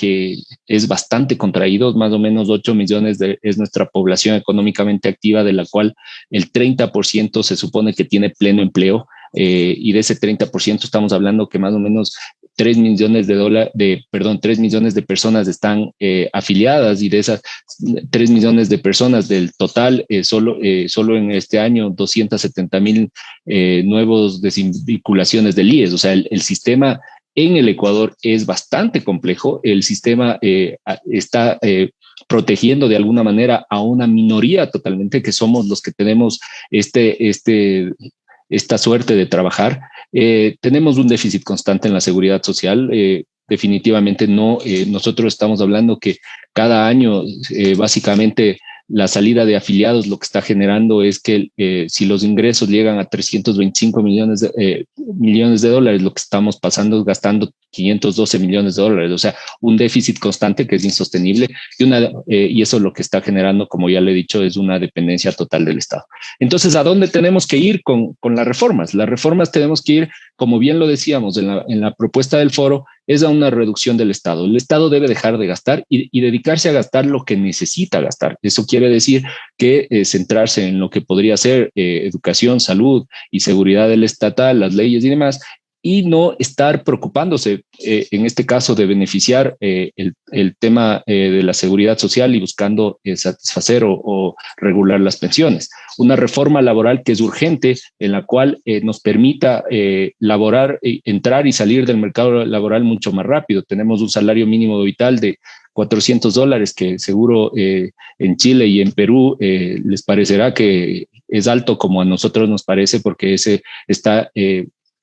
es bastante contraído, más o menos 8 millones es nuestra población económicamente activa, de la cual el 30% se supone que tiene pleno empleo, y de ese 30% estamos hablando que más o menos 3 millones de personas están afiliadas, y de esas 3 millones de personas del total, solo en este año 270,000 nuevos desvinculaciones del IES. O sea, el sistema en el Ecuador es bastante complejo. El sistema está protegiendo de alguna manera a una minoría totalmente, que somos los que tenemos esta suerte de trabajar. Tenemos un déficit constante en la seguridad social. Definitivamente no. Nosotros estamos hablando que cada año básicamente la salida de afiliados lo que está generando es que si los ingresos llegan a 325 millones de dólares, lo que estamos pasando es gastando 512 millones de dólares, o sea, un déficit constante que es insostenible y eso lo que está generando, como ya le he dicho, es una dependencia total del Estado. Entonces, ¿a dónde tenemos que ir con las reformas? Las reformas tenemos que ir, como bien lo decíamos en la propuesta del foro, es a una reducción del Estado. El Estado debe dejar de gastar y dedicarse a gastar lo que necesita gastar. Eso quiere decir que centrarse en lo que podría ser educación, salud y seguridad del estatal, las leyes y demás, y no estar preocupándose, en este caso, de beneficiar el tema de la seguridad social y buscando satisfacer o regular las pensiones. Una reforma laboral que es urgente, en la cual nos permita laborar, entrar y salir del mercado laboral mucho más rápido. Tenemos un salario mínimo vital de $400, que seguro en Chile y en Perú les parecerá que es alto, como a nosotros nos parece, porque ese está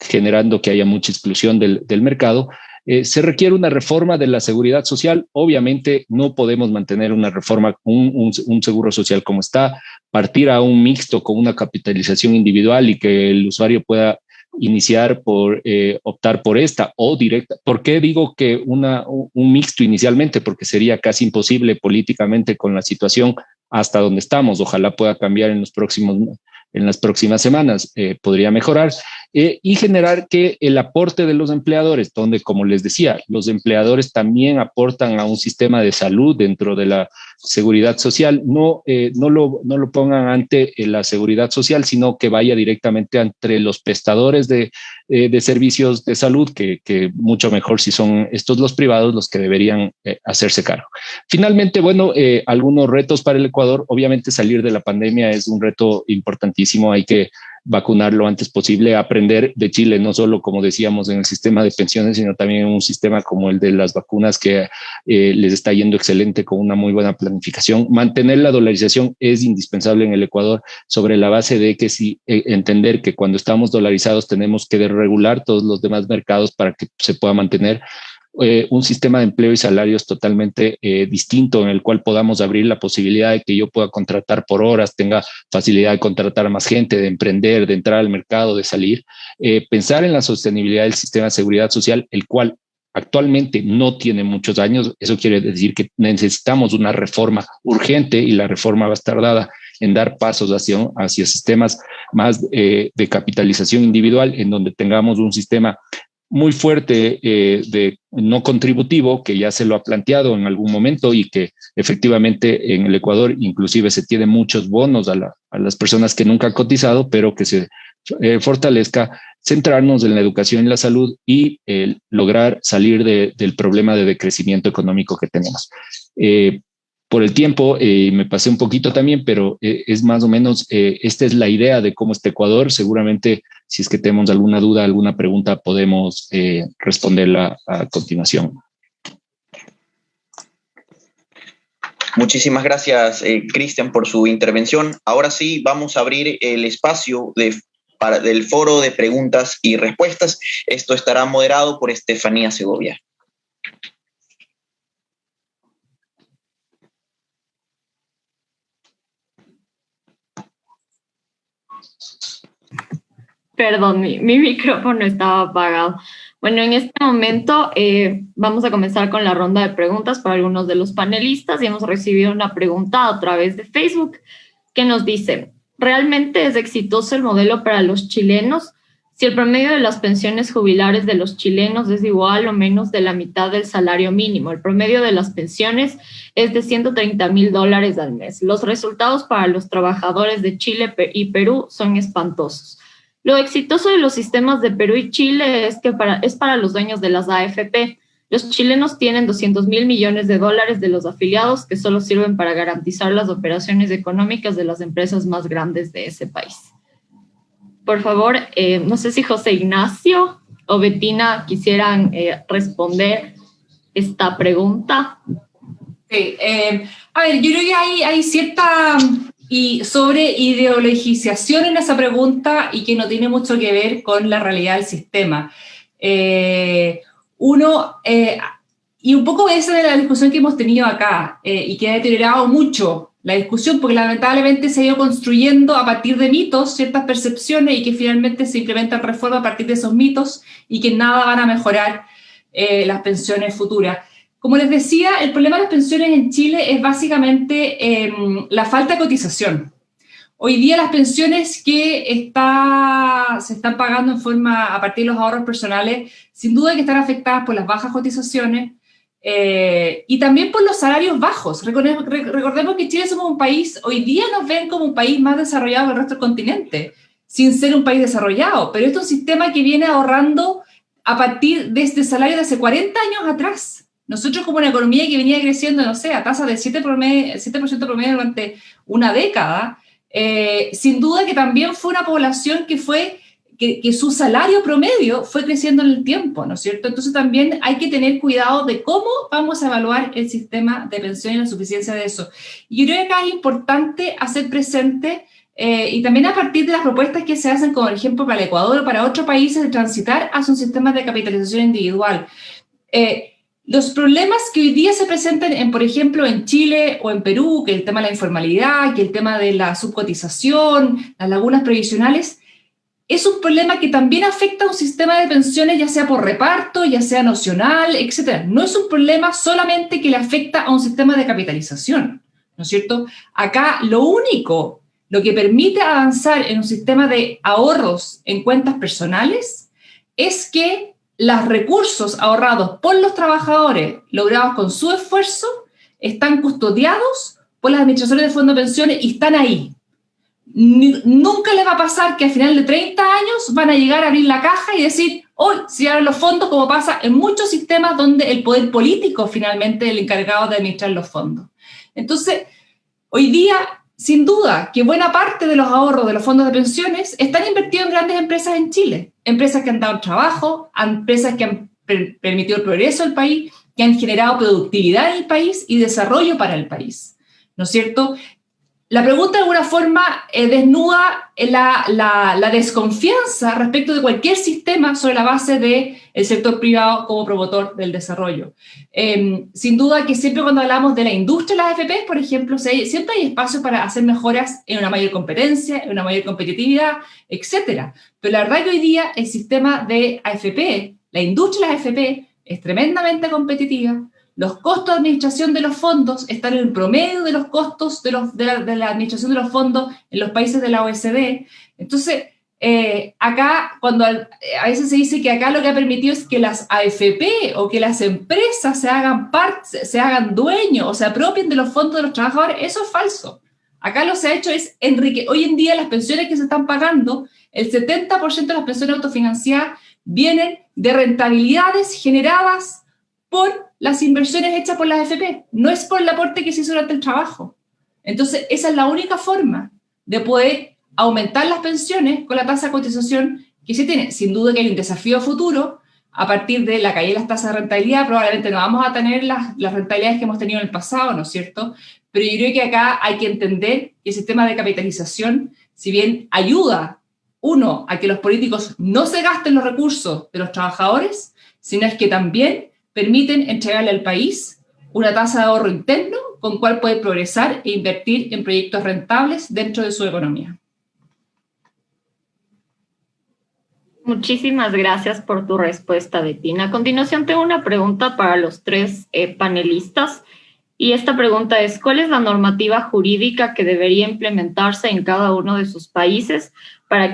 generando que haya mucha exclusión del mercado. Se requiere una reforma de la seguridad social. Obviamente no podemos mantener una reforma, un seguro social como está, partir a un mixto con una capitalización individual y que el usuario pueda iniciar por optar por esta o directa. ¿Por qué digo que un mixto inicialmente? Porque sería casi imposible políticamente con la situación hasta donde estamos. Ojalá pueda cambiar en las próximas semanas, podría mejorar, y generar que el aporte de los empleadores, donde, como les decía, los empleadores también aportan a un sistema de salud dentro de la seguridad social, no lo pongan ante la seguridad social, sino que vaya directamente entre los prestadores de servicios de salud, que mucho mejor si son estos los privados los que deberían hacerse cargo. Finalmente, bueno, algunos retos para el Ecuador. Obviamente salir de la pandemia es un reto importantísimo. Hay que vacunar lo antes posible, aprender de Chile, no solo, como decíamos, en el sistema de pensiones, sino también en un sistema como el de las vacunas, que les está yendo excelente con una muy buena planificación. Mantener la dolarización es indispensable en el Ecuador, sobre la base de que entender que cuando estamos dolarizados tenemos que desregular todos los demás mercados para que se pueda mantener un sistema de empleo y salarios totalmente distinto, en el cual podamos abrir la posibilidad de que yo pueda contratar por horas, tenga facilidad de contratar a más gente, de emprender, de entrar al mercado, de salir. Pensar en la sostenibilidad del sistema de seguridad social, el cual actualmente no tiene muchos años. Eso quiere decir que necesitamos una reforma urgente, y la reforma va a estar dada en dar pasos hacia sistemas más de capitalización individual, en donde tengamos un sistema muy fuerte de no contributivo, que ya se lo ha planteado en algún momento y que efectivamente en el Ecuador inclusive se tiene muchos bonos a las personas que nunca han cotizado, pero que se fortalezca, centrarnos en la educación y la salud y lograr salir del problema de decrecimiento económico que tenemos. Por el tiempo, me pasé un poquito también, pero es más o menos, esta es la idea de cómo está Ecuador. Seguramente, si es que tenemos alguna duda, alguna pregunta, podemos responderla a continuación. Muchísimas gracias, Cristian, por su intervención. Ahora sí, vamos a abrir el espacio del foro de preguntas y respuestas. Esto estará moderado por Estefanía Segovia. Perdón, mi micrófono estaba apagado. Bueno, en este momento vamos a comenzar con la ronda de preguntas para algunos de los panelistas y hemos recibido una pregunta a través de Facebook que nos dice: ¿realmente es exitoso el modelo para los chilenos si el promedio de las pensiones jubilares de los chilenos es igual o menos de la mitad del salario mínimo? El promedio de las pensiones es de $130,000 al mes. Los resultados para los trabajadores de Chile y Perú son espantosos. Lo exitoso de los sistemas de Perú y Chile es que es para los dueños de las AFP. Los chilenos tienen $200,000 millones de los afiliados que solo sirven para garantizar las operaciones económicas de las empresas más grandes de ese país. Por favor, no sé si José Ignacio o Bettina quisieran responder esta pregunta. Sí, a ver, yo creo que hay cierta sobre ideologización en esa pregunta y que no tiene mucho que ver con la realidad del sistema. Y un poco esa es la discusión que hemos tenido acá y que ha deteriorado mucho la discusión porque lamentablemente se ha ido construyendo a partir de mitos ciertas percepciones y que finalmente se implementan reformas a partir de esos mitos y que nada van a mejorar las pensiones futuras. Como les decía, el problema de las pensiones en Chile es básicamente la falta de cotización. Hoy día las pensiones que se están pagando a partir de los ahorros personales, sin duda que están afectadas por las bajas cotizaciones y también por los salarios bajos. Recordemos que Chile somos un país, hoy día nos ven como un país más desarrollado que el resto del continente, sin ser un país desarrollado, pero esto es un sistema que viene ahorrando a partir de este salario de hace 40 años atrás. Nosotros como una economía que venía creciendo, no sé, a tasa de 7% promedio durante una década, sin duda que también fue una población que su salario promedio fue creciendo en el tiempo, ¿no es cierto? Entonces también hay que tener cuidado de cómo vamos a evaluar el sistema de pensión y la suficiencia de eso. Y yo creo que acá es importante hacer presente, y también a partir de las propuestas que se hacen, como por ejemplo para el Ecuador o para otros países, de transitar hacia un sistema de capitalización individual. Los problemas que hoy día se presentan, por ejemplo, en Chile o en Perú, que el tema de la informalidad, que el tema de la subcotización, las lagunas previsionales, es un problema que también afecta a un sistema de pensiones, ya sea por reparto, ya sea nocional, etc. No es un problema solamente que le afecta a un sistema de capitalización, ¿no es cierto? Acá lo que permite avanzar en un sistema de ahorros en cuentas personales es que los recursos ahorrados por los trabajadores, logrados con su esfuerzo, están custodiados por las administraciones de fondos de pensiones y están ahí. Nunca les va a pasar que al final de 30 años van a llegar a abrir la caja y decir, hoy se abren los fondos, como pasa en muchos sistemas donde el poder político finalmente es el encargado de administrar los fondos. Entonces, hoy día, sin duda, que buena parte de los ahorros de los fondos de pensiones están invertidos en grandes empresas en Chile. Empresas que han dado trabajo, empresas que han permitido el progreso del país, que han generado productividad en el país y desarrollo para el país, ¿no es cierto? La pregunta de alguna forma desnuda la desconfianza respecto de cualquier sistema sobre la base del sector privado como promotor del desarrollo. Sin duda que siempre cuando hablamos de la industria de las AFP, por ejemplo, siempre hay espacio para hacer mejoras en una mayor competencia, en una mayor competitividad, etc. Pero la verdad que hoy día el sistema de AFP, la industria de las AFP, es tremendamente competitiva. Los costos de administración de los fondos están en el promedio de los costos de la administración de los fondos en los países de la OECD. Entonces, acá, cuando a veces se dice que acá lo que ha permitido es que las AFP o que las empresas se hagan dueños o se apropien de los fondos de los trabajadores, eso es falso. Acá lo que se ha hecho es hoy en día las pensiones que se están pagando, el 70% de las pensiones autofinanciadas vienen de rentabilidades generadas por las inversiones hechas por las AFP, no es por el aporte que se hizo durante el trabajo. Entonces, esa es la única forma de poder aumentar las pensiones con la tasa de cotización que se tiene. Sin duda que hay un desafío futuro, a partir de la caída de las tasas de rentabilidad, probablemente no vamos a tener las rentabilidades que hemos tenido en el pasado, ¿no es cierto? Pero yo creo que acá hay que entender que el sistema de capitalización, si bien ayuda, uno, a que los políticos no se gasten los recursos de los trabajadores, sino es que también permiten entregarle al país una tasa de ahorro interno con cual puede progresar e invertir en proyectos rentables dentro de su economía. Muchísimas gracias por tu respuesta, Bettina. A continuación tengo una pregunta para los tres panelistas. Y esta pregunta es, ¿cuál es la normativa jurídica que debería implementarse en cada uno de sus países para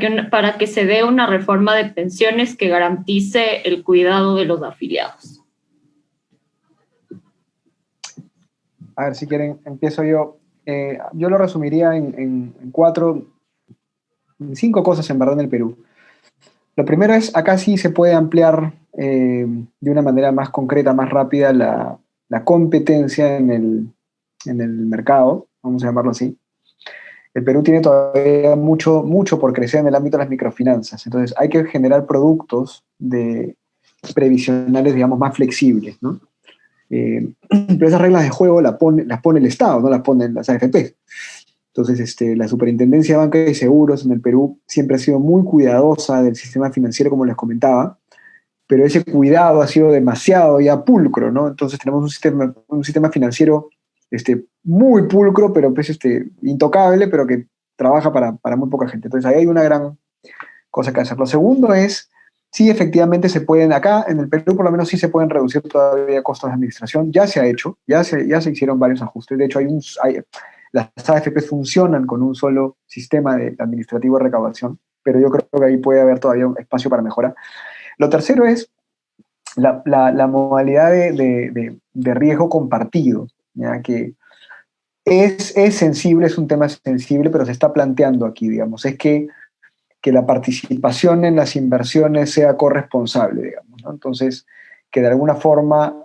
que se dé una reforma de pensiones que garantice el cuidado de los afiliados? A ver, si quieren, empiezo yo. Yo lo resumiría en 5 cosas en verdad en el Perú. Lo primero es, acá sí se puede ampliar de una manera más concreta, más rápida, la competencia en el mercado, vamos a llamarlo así. El Perú tiene todavía mucho por crecer en el ámbito de las microfinanzas. Entonces hay que generar productos previsionales, digamos, más flexibles, ¿no? Pero esas reglas de juego las pone el Estado, no las ponen las AFP. Entonces, la Superintendencia de Banca y Seguros en el Perú siempre ha sido muy cuidadosa del sistema financiero, como les comentaba, pero ese cuidado ha sido demasiado ya pulcro, ¿no? Entonces tenemos un sistema financiero muy pulcro, pero pues, intocable, pero que trabaja para muy poca gente. Entonces ahí hay una gran cosa que hacer. Lo segundo es, sí, efectivamente se pueden, acá en el Perú por lo menos sí se pueden reducir todavía costos de administración, ya se ha hecho, ya se hicieron varios ajustes. De hecho, las AFP funcionan con un solo sistema administrativo de recaudación, pero yo creo que ahí puede haber todavía un espacio para mejora. Lo tercero es la modalidad de riesgo compartido, ¿ya? Que es sensible, es un tema sensible, pero se está planteando aquí, digamos, es que la participación en las inversiones sea corresponsable, digamos, ¿no? Entonces, que de alguna forma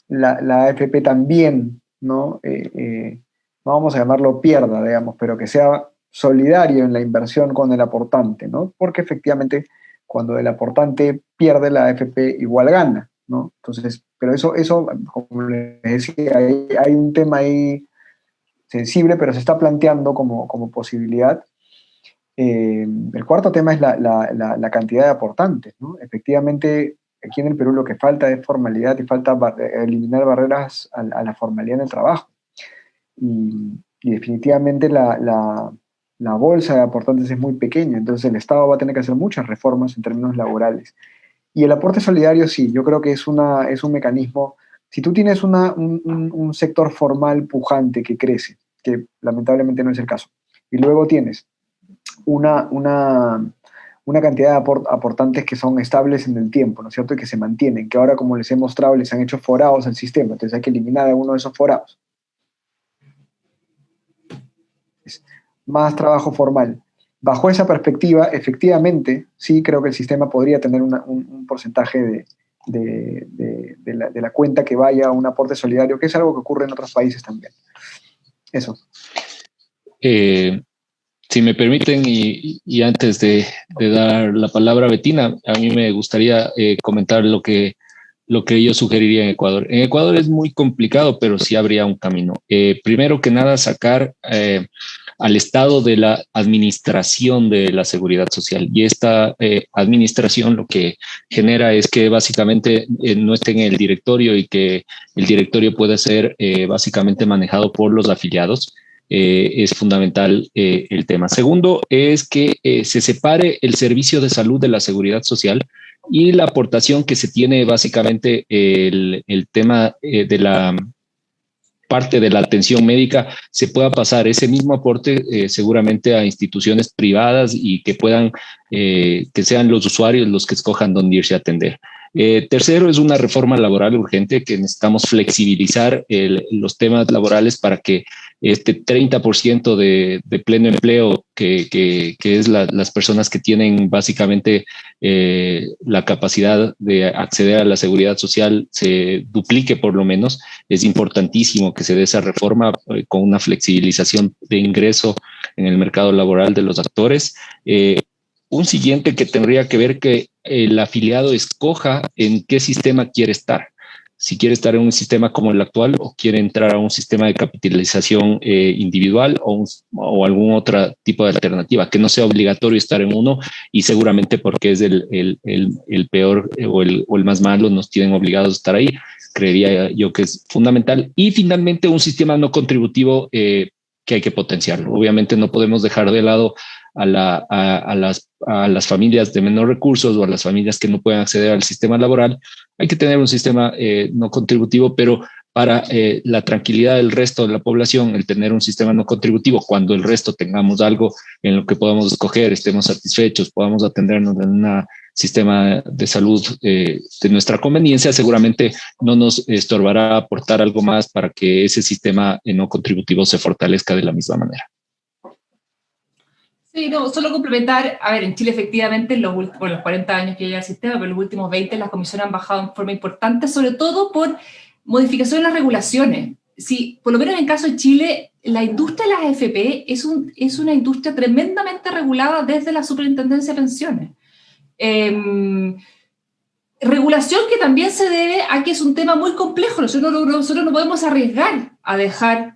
la AFP también, ¿no? No vamos a llamarlo pierda, digamos, pero que sea solidario en la inversión con el aportante, ¿no? Porque efectivamente cuando el aportante pierde, la AFP igual gana, ¿no? Entonces, pero eso como les decía, hay un tema ahí sensible, pero se está planteando como posibilidad. El cuarto tema es la cantidad de aportantes, ¿no? Efectivamente, aquí en el Perú lo que falta es formalidad y falta eliminar barreras a la formalidad en el trabajo. Y definitivamente la bolsa de aportantes es muy pequeña, entonces el Estado va a tener que hacer muchas reformas en términos laborales. Y el aporte solidario, sí, yo creo que es un mecanismo. Si tú tienes un sector formal pujante que crece, que lamentablemente no es el caso, y luego tienes una cantidad de aportantes que son estables en el tiempo, ¿no es cierto? Y que se mantienen, que ahora, como les he mostrado, les han hecho forados al sistema, entonces hay que eliminar alguno de esos forados. Más trabajo formal. Bajo esa perspectiva, efectivamente, sí creo que el sistema podría tener un porcentaje de la cuenta que vaya a un aporte solidario, que es algo que ocurre en otros países también. Eso. Si me permiten, y antes de dar la palabra a Bettina, a mí me gustaría comentar lo que yo sugeriría en Ecuador. En Ecuador es muy complicado, pero sí habría un camino. Primero que nada, sacar al Estado de la administración de la seguridad social. Y esta administración lo que genera es que básicamente no esté en el directorio y que el directorio pueda ser básicamente manejado por los afiliados. Es fundamental el tema. Segundo, es que se separe el servicio de salud de la seguridad social y la aportación que se tiene básicamente el tema de parte de la atención médica se pueda pasar ese mismo aporte seguramente a instituciones privadas y que puedan, que sean los usuarios los que escojan dónde irse a atender. Tercero, es una reforma laboral urgente que necesitamos flexibilizar los temas laborales para que este 30% de pleno empleo que es las personas que tienen básicamente la capacidad de acceder a la seguridad social se duplique por lo menos. Es importantísimo que se dé esa reforma con una flexibilización de ingreso en el mercado laboral de los actores. Un siguiente que tendría que ver que el afiliado escoja en qué sistema quiere estar. Si quiere estar en un sistema como el actual o quiere entrar a un sistema de capitalización individual o algún otro tipo de alternativa, que no sea obligatorio estar en uno y seguramente porque es el peor o el más malo nos tienen obligados a estar ahí. Creería yo que es fundamental. Y finalmente un sistema no contributivo que hay que potenciarlo. Obviamente no podemos dejar de lado a las familias de menor recursos o a las familias que no pueden acceder al sistema laboral. Hay que tener un sistema no contributivo, pero para la tranquilidad del resto de la población, el tener un sistema no contributivo, cuando el resto tengamos algo en lo que podamos escoger, estemos satisfechos, podamos atendernos en un sistema de salud de nuestra conveniencia, seguramente no nos estorbará aportar algo más para que ese sistema no contributivo se fortalezca de la misma manera. Sí, no, solo complementar, a ver, en Chile efectivamente por los 40 años que lleva el sistema, pero en los últimos 20 las comisiones han bajado en forma importante, sobre todo por modificación de las regulaciones. Sí, por lo menos en el caso de Chile, la industria de las AFP es una industria tremendamente regulada desde la Superintendencia de Pensiones. Regulación que también se debe a que es un tema muy complejo. Nosotros no podemos arriesgar a dejar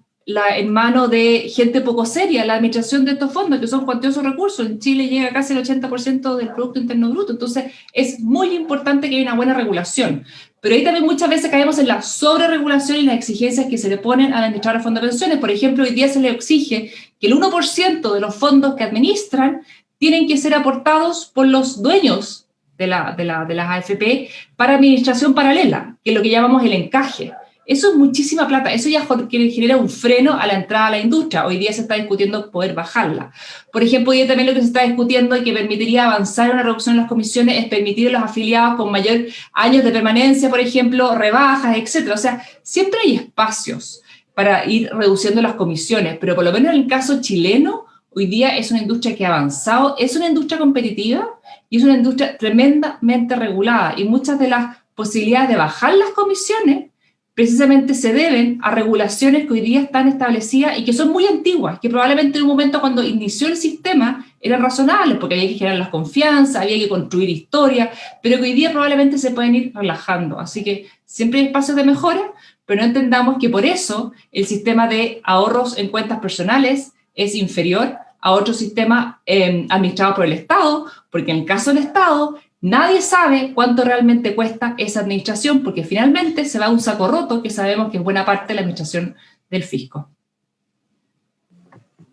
en manos de gente poco seria la administración de estos fondos, que son cuantiosos recursos. En Chile llega casi el 80% del Producto Interno Bruto. Entonces, es muy importante que haya una buena regulación. Pero ahí también muchas veces caemos en la sobreregulación y las exigencias que se le ponen al administrar el fondo de pensiones. Por ejemplo, hoy día se le exige que el 1% de los fondos que administran tienen que ser aportados por los dueños de las AFP para administración paralela, que es lo que llamamos el encaje. Eso es muchísima plata, eso ya genera un freno a la entrada a la industria. Hoy día se está discutiendo poder bajarla. Por ejemplo, hoy día también lo que se está discutiendo y que permitiría avanzar en una reducción en las comisiones es permitir a los afiliados con mayor años de permanencia, por ejemplo, rebajas, etc. O sea, siempre hay espacios para ir reduciendo las comisiones, pero por lo menos en el caso chileno, hoy día es una industria que ha avanzado, es una industria competitiva y es una industria tremendamente regulada. Y muchas de las posibilidades de bajar las comisiones precisamente se deben a regulaciones que hoy día están establecidas y que son muy antiguas, que probablemente en un momento cuando inició el sistema eran razonables, porque había que generar las confianzas, había que construir historia, pero que hoy día probablemente se pueden ir relajando. Así que siempre hay espacios de mejora, pero no entendamos que por eso el sistema de ahorros en cuentas personales es inferior a otro sistema administrado por el Estado, porque en el caso del Estado nadie sabe cuánto realmente cuesta esa administración, porque finalmente se va a un saco roto que sabemos que es buena parte de la administración del fisco.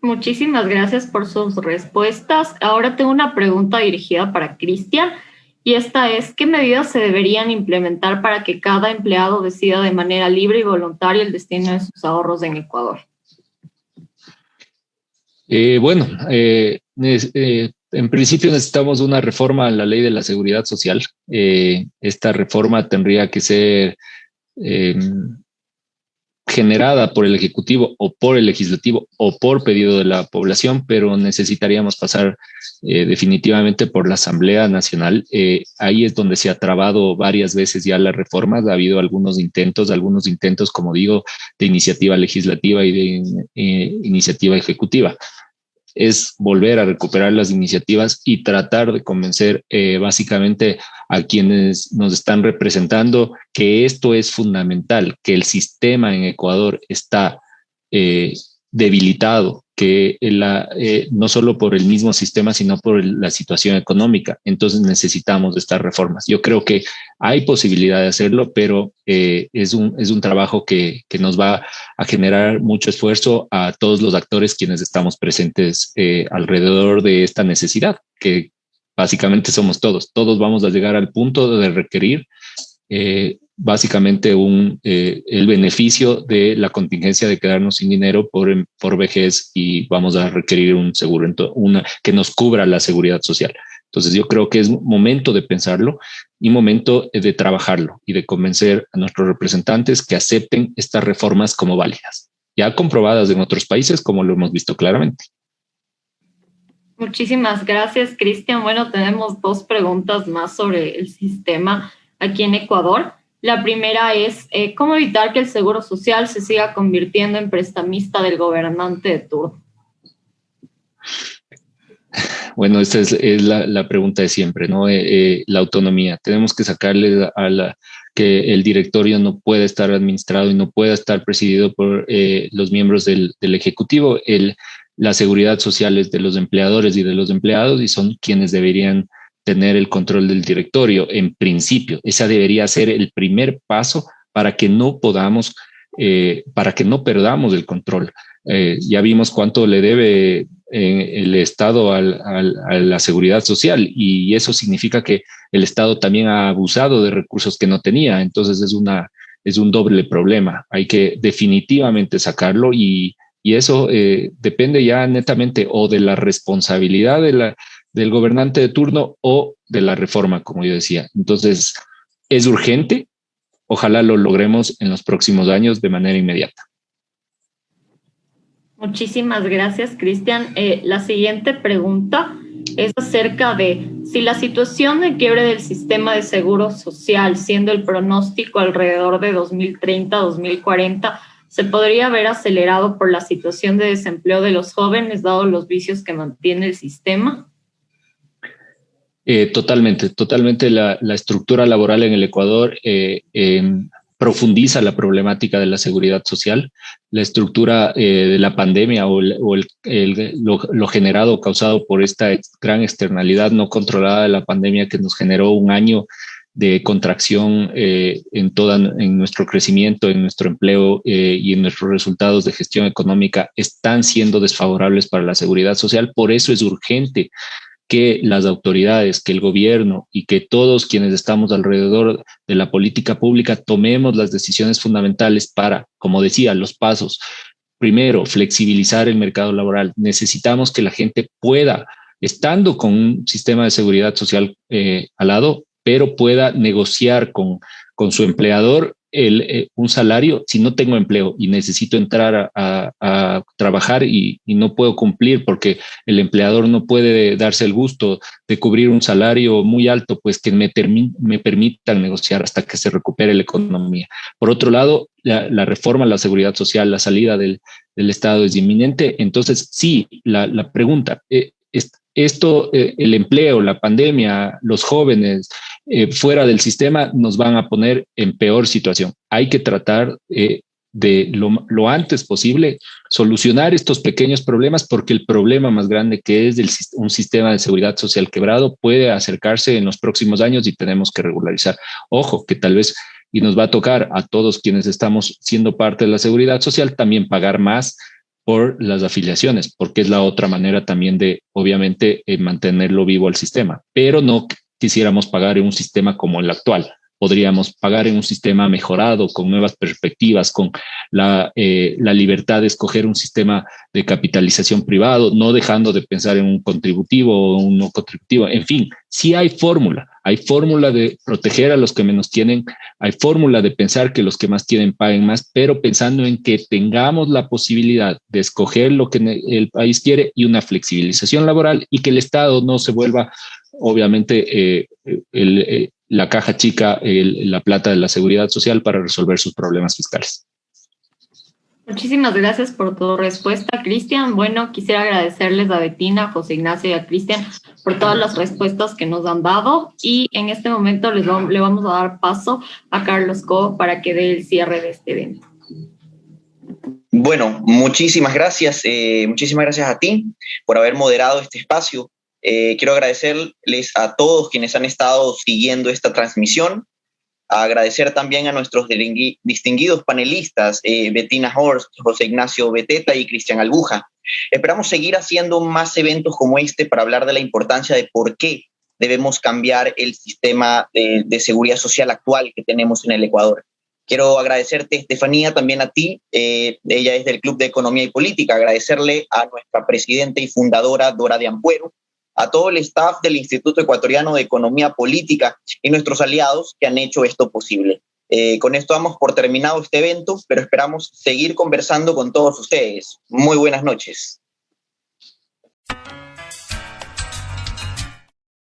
Muchísimas gracias por sus respuestas. Ahora tengo una pregunta dirigida para Cristian, y esta es: ¿qué medidas se deberían implementar para que cada empleado decida de manera libre y voluntaria el destino de sus ahorros en Ecuador? En principio necesitamos una reforma a la ley de la seguridad social. Esta reforma tendría que ser generada por el Ejecutivo o por el Legislativo o por pedido de la población, pero necesitaríamos pasar definitivamente por la Asamblea Nacional. Ahí es donde se ha trabado varias veces ya las reformas. Ha habido algunos intentos, como digo, de iniciativa legislativa y de iniciativa ejecutiva. Es volver a recuperar las iniciativas y tratar de convencer básicamente a quienes nos están representando que esto es fundamental, que el sistema en Ecuador está debilitado, que no solo por el mismo sistema, sino por la situación económica. Entonces necesitamos estas reformas. Yo creo que hay posibilidad de hacerlo, pero es un trabajo que nos va a generar mucho esfuerzo a todos los actores quienes estamos presentes alrededor de esta necesidad, que básicamente somos todos. Todos vamos a llegar al punto de requerir básicamente el beneficio de la contingencia de quedarnos sin dinero por vejez, y vamos a requerir un seguro que nos cubra la seguridad social. Entonces yo creo que es momento de pensarlo y momento de trabajarlo y de convencer a nuestros representantes que acepten estas reformas como válidas, ya comprobadas en otros países, como lo hemos visto claramente. Muchísimas gracias, Cristian. Bueno, tenemos 2 preguntas más sobre el sistema aquí en Ecuador. La primera es, ¿cómo evitar que el Seguro Social se siga convirtiendo en prestamista del gobernante de turno? Bueno, esta es la pregunta de siempre, ¿no? La autonomía. Tenemos que sacarle que el directorio no puede estar administrado y no pueda estar presidido por los miembros del Ejecutivo. La seguridad social es de los empleadores y de los empleados, y son quienes deberían tener el control del directorio. En principio, esa debería ser el primer paso para que no perdamos el control. Ya vimos cuánto le debe el Estado a la seguridad social, y eso significa que el Estado también ha abusado de recursos que no tenía. Entonces es un doble problema. Hay que definitivamente sacarlo, y eso depende ya netamente o de la responsabilidad del gobernante de turno o de la reforma, como yo decía. Entonces es urgente. Ojalá lo logremos en los próximos años de manera inmediata. Muchísimas gracias, Cristian. La siguiente pregunta es acerca de si la situación de quiebre del sistema de seguro social, siendo el pronóstico alrededor de 2030-2040, se podría haber acelerado por la situación de desempleo de los jóvenes, dado los vicios que mantiene el sistema. Totalmente la estructura laboral en el Ecuador profundiza la problemática de la seguridad social. La estructura de la pandemia o lo generado o causado por esta gran externalidad no controlada de la pandemia, que nos generó un año de contracción en nuestro crecimiento, en nuestro empleo y en nuestros resultados de gestión económica, están siendo desfavorables para la seguridad social. Por eso es urgente que las autoridades, que el gobierno y que todos quienes estamos alrededor de la política pública tomemos las decisiones fundamentales para, como decía, los pasos. Primero, flexibilizar el mercado laboral. Necesitamos que la gente pueda, estando con un sistema de seguridad social al lado, pero pueda negociar con su empleador un salario. Si no tengo empleo y necesito entrar a trabajar y no puedo cumplir porque el empleador no puede darse el gusto de cubrir un salario muy alto, pues que me permitan negociar hasta que se recupere la economía. Por otro lado, la reforma a la seguridad social, la salida del Estado es inminente. Entonces, sí, la pregunta, el empleo, la pandemia, los jóvenes fuera del sistema nos van a poner en peor situación. Hay que tratar de lo antes posible solucionar estos pequeños problemas, porque el problema más grande, que es un sistema de seguridad social quebrado, puede acercarse en los próximos años y tenemos que regularizar. Ojo, que tal vez, y nos va a tocar a todos quienes estamos siendo parte de la seguridad social, también pagar más por las afiliaciones, porque es la otra manera también de, obviamente, mantenerlo vivo al sistema. Pero no quisiéramos pagar en un sistema como el actual. Podríamos pagar en un sistema mejorado, con nuevas perspectivas, con la libertad de escoger un sistema de capitalización privado, no dejando de pensar en un contributivo o un no contributivo. En fin, sí hay fórmula de proteger a los que menos tienen, hay fórmula de pensar que los que más tienen paguen más, pero pensando en que tengamos la posibilidad de escoger lo que el país quiere y una flexibilización laboral, y que el Estado no se vuelva, obviamente, la caja chica, la plata de la seguridad social para resolver sus problemas fiscales. Muchísimas gracias por tu respuesta, Cristian. Bueno, quisiera agradecerles a Bettina, a José Ignacio y a Cristian por todas las respuestas que nos han dado, y en este momento le vamos a dar paso a Carlos Cobo para que dé el cierre de este evento. Bueno, muchísimas gracias a ti por haber moderado este espacio. Quiero agradecerles a todos quienes han estado siguiendo esta transmisión, agradecer también a nuestros distinguidos panelistas, Bettina Horst, José Ignacio Beteta y Cristian Albuja. Esperamos seguir haciendo más eventos como este para hablar de la importancia de por qué debemos cambiar el sistema de seguridad social actual que tenemos en el Ecuador. Quiero agradecerte, Estefanía, también a ti. Ella es del Club de Economía y Política. Agradecerle a nuestra presidenta y fundadora, Dora de Ampuero, a todo el staff del Instituto Ecuatoriano de Economía Política y nuestros aliados que han hecho esto posible. Con esto damos por terminado este evento, pero esperamos seguir conversando con todos ustedes. Muy buenas noches.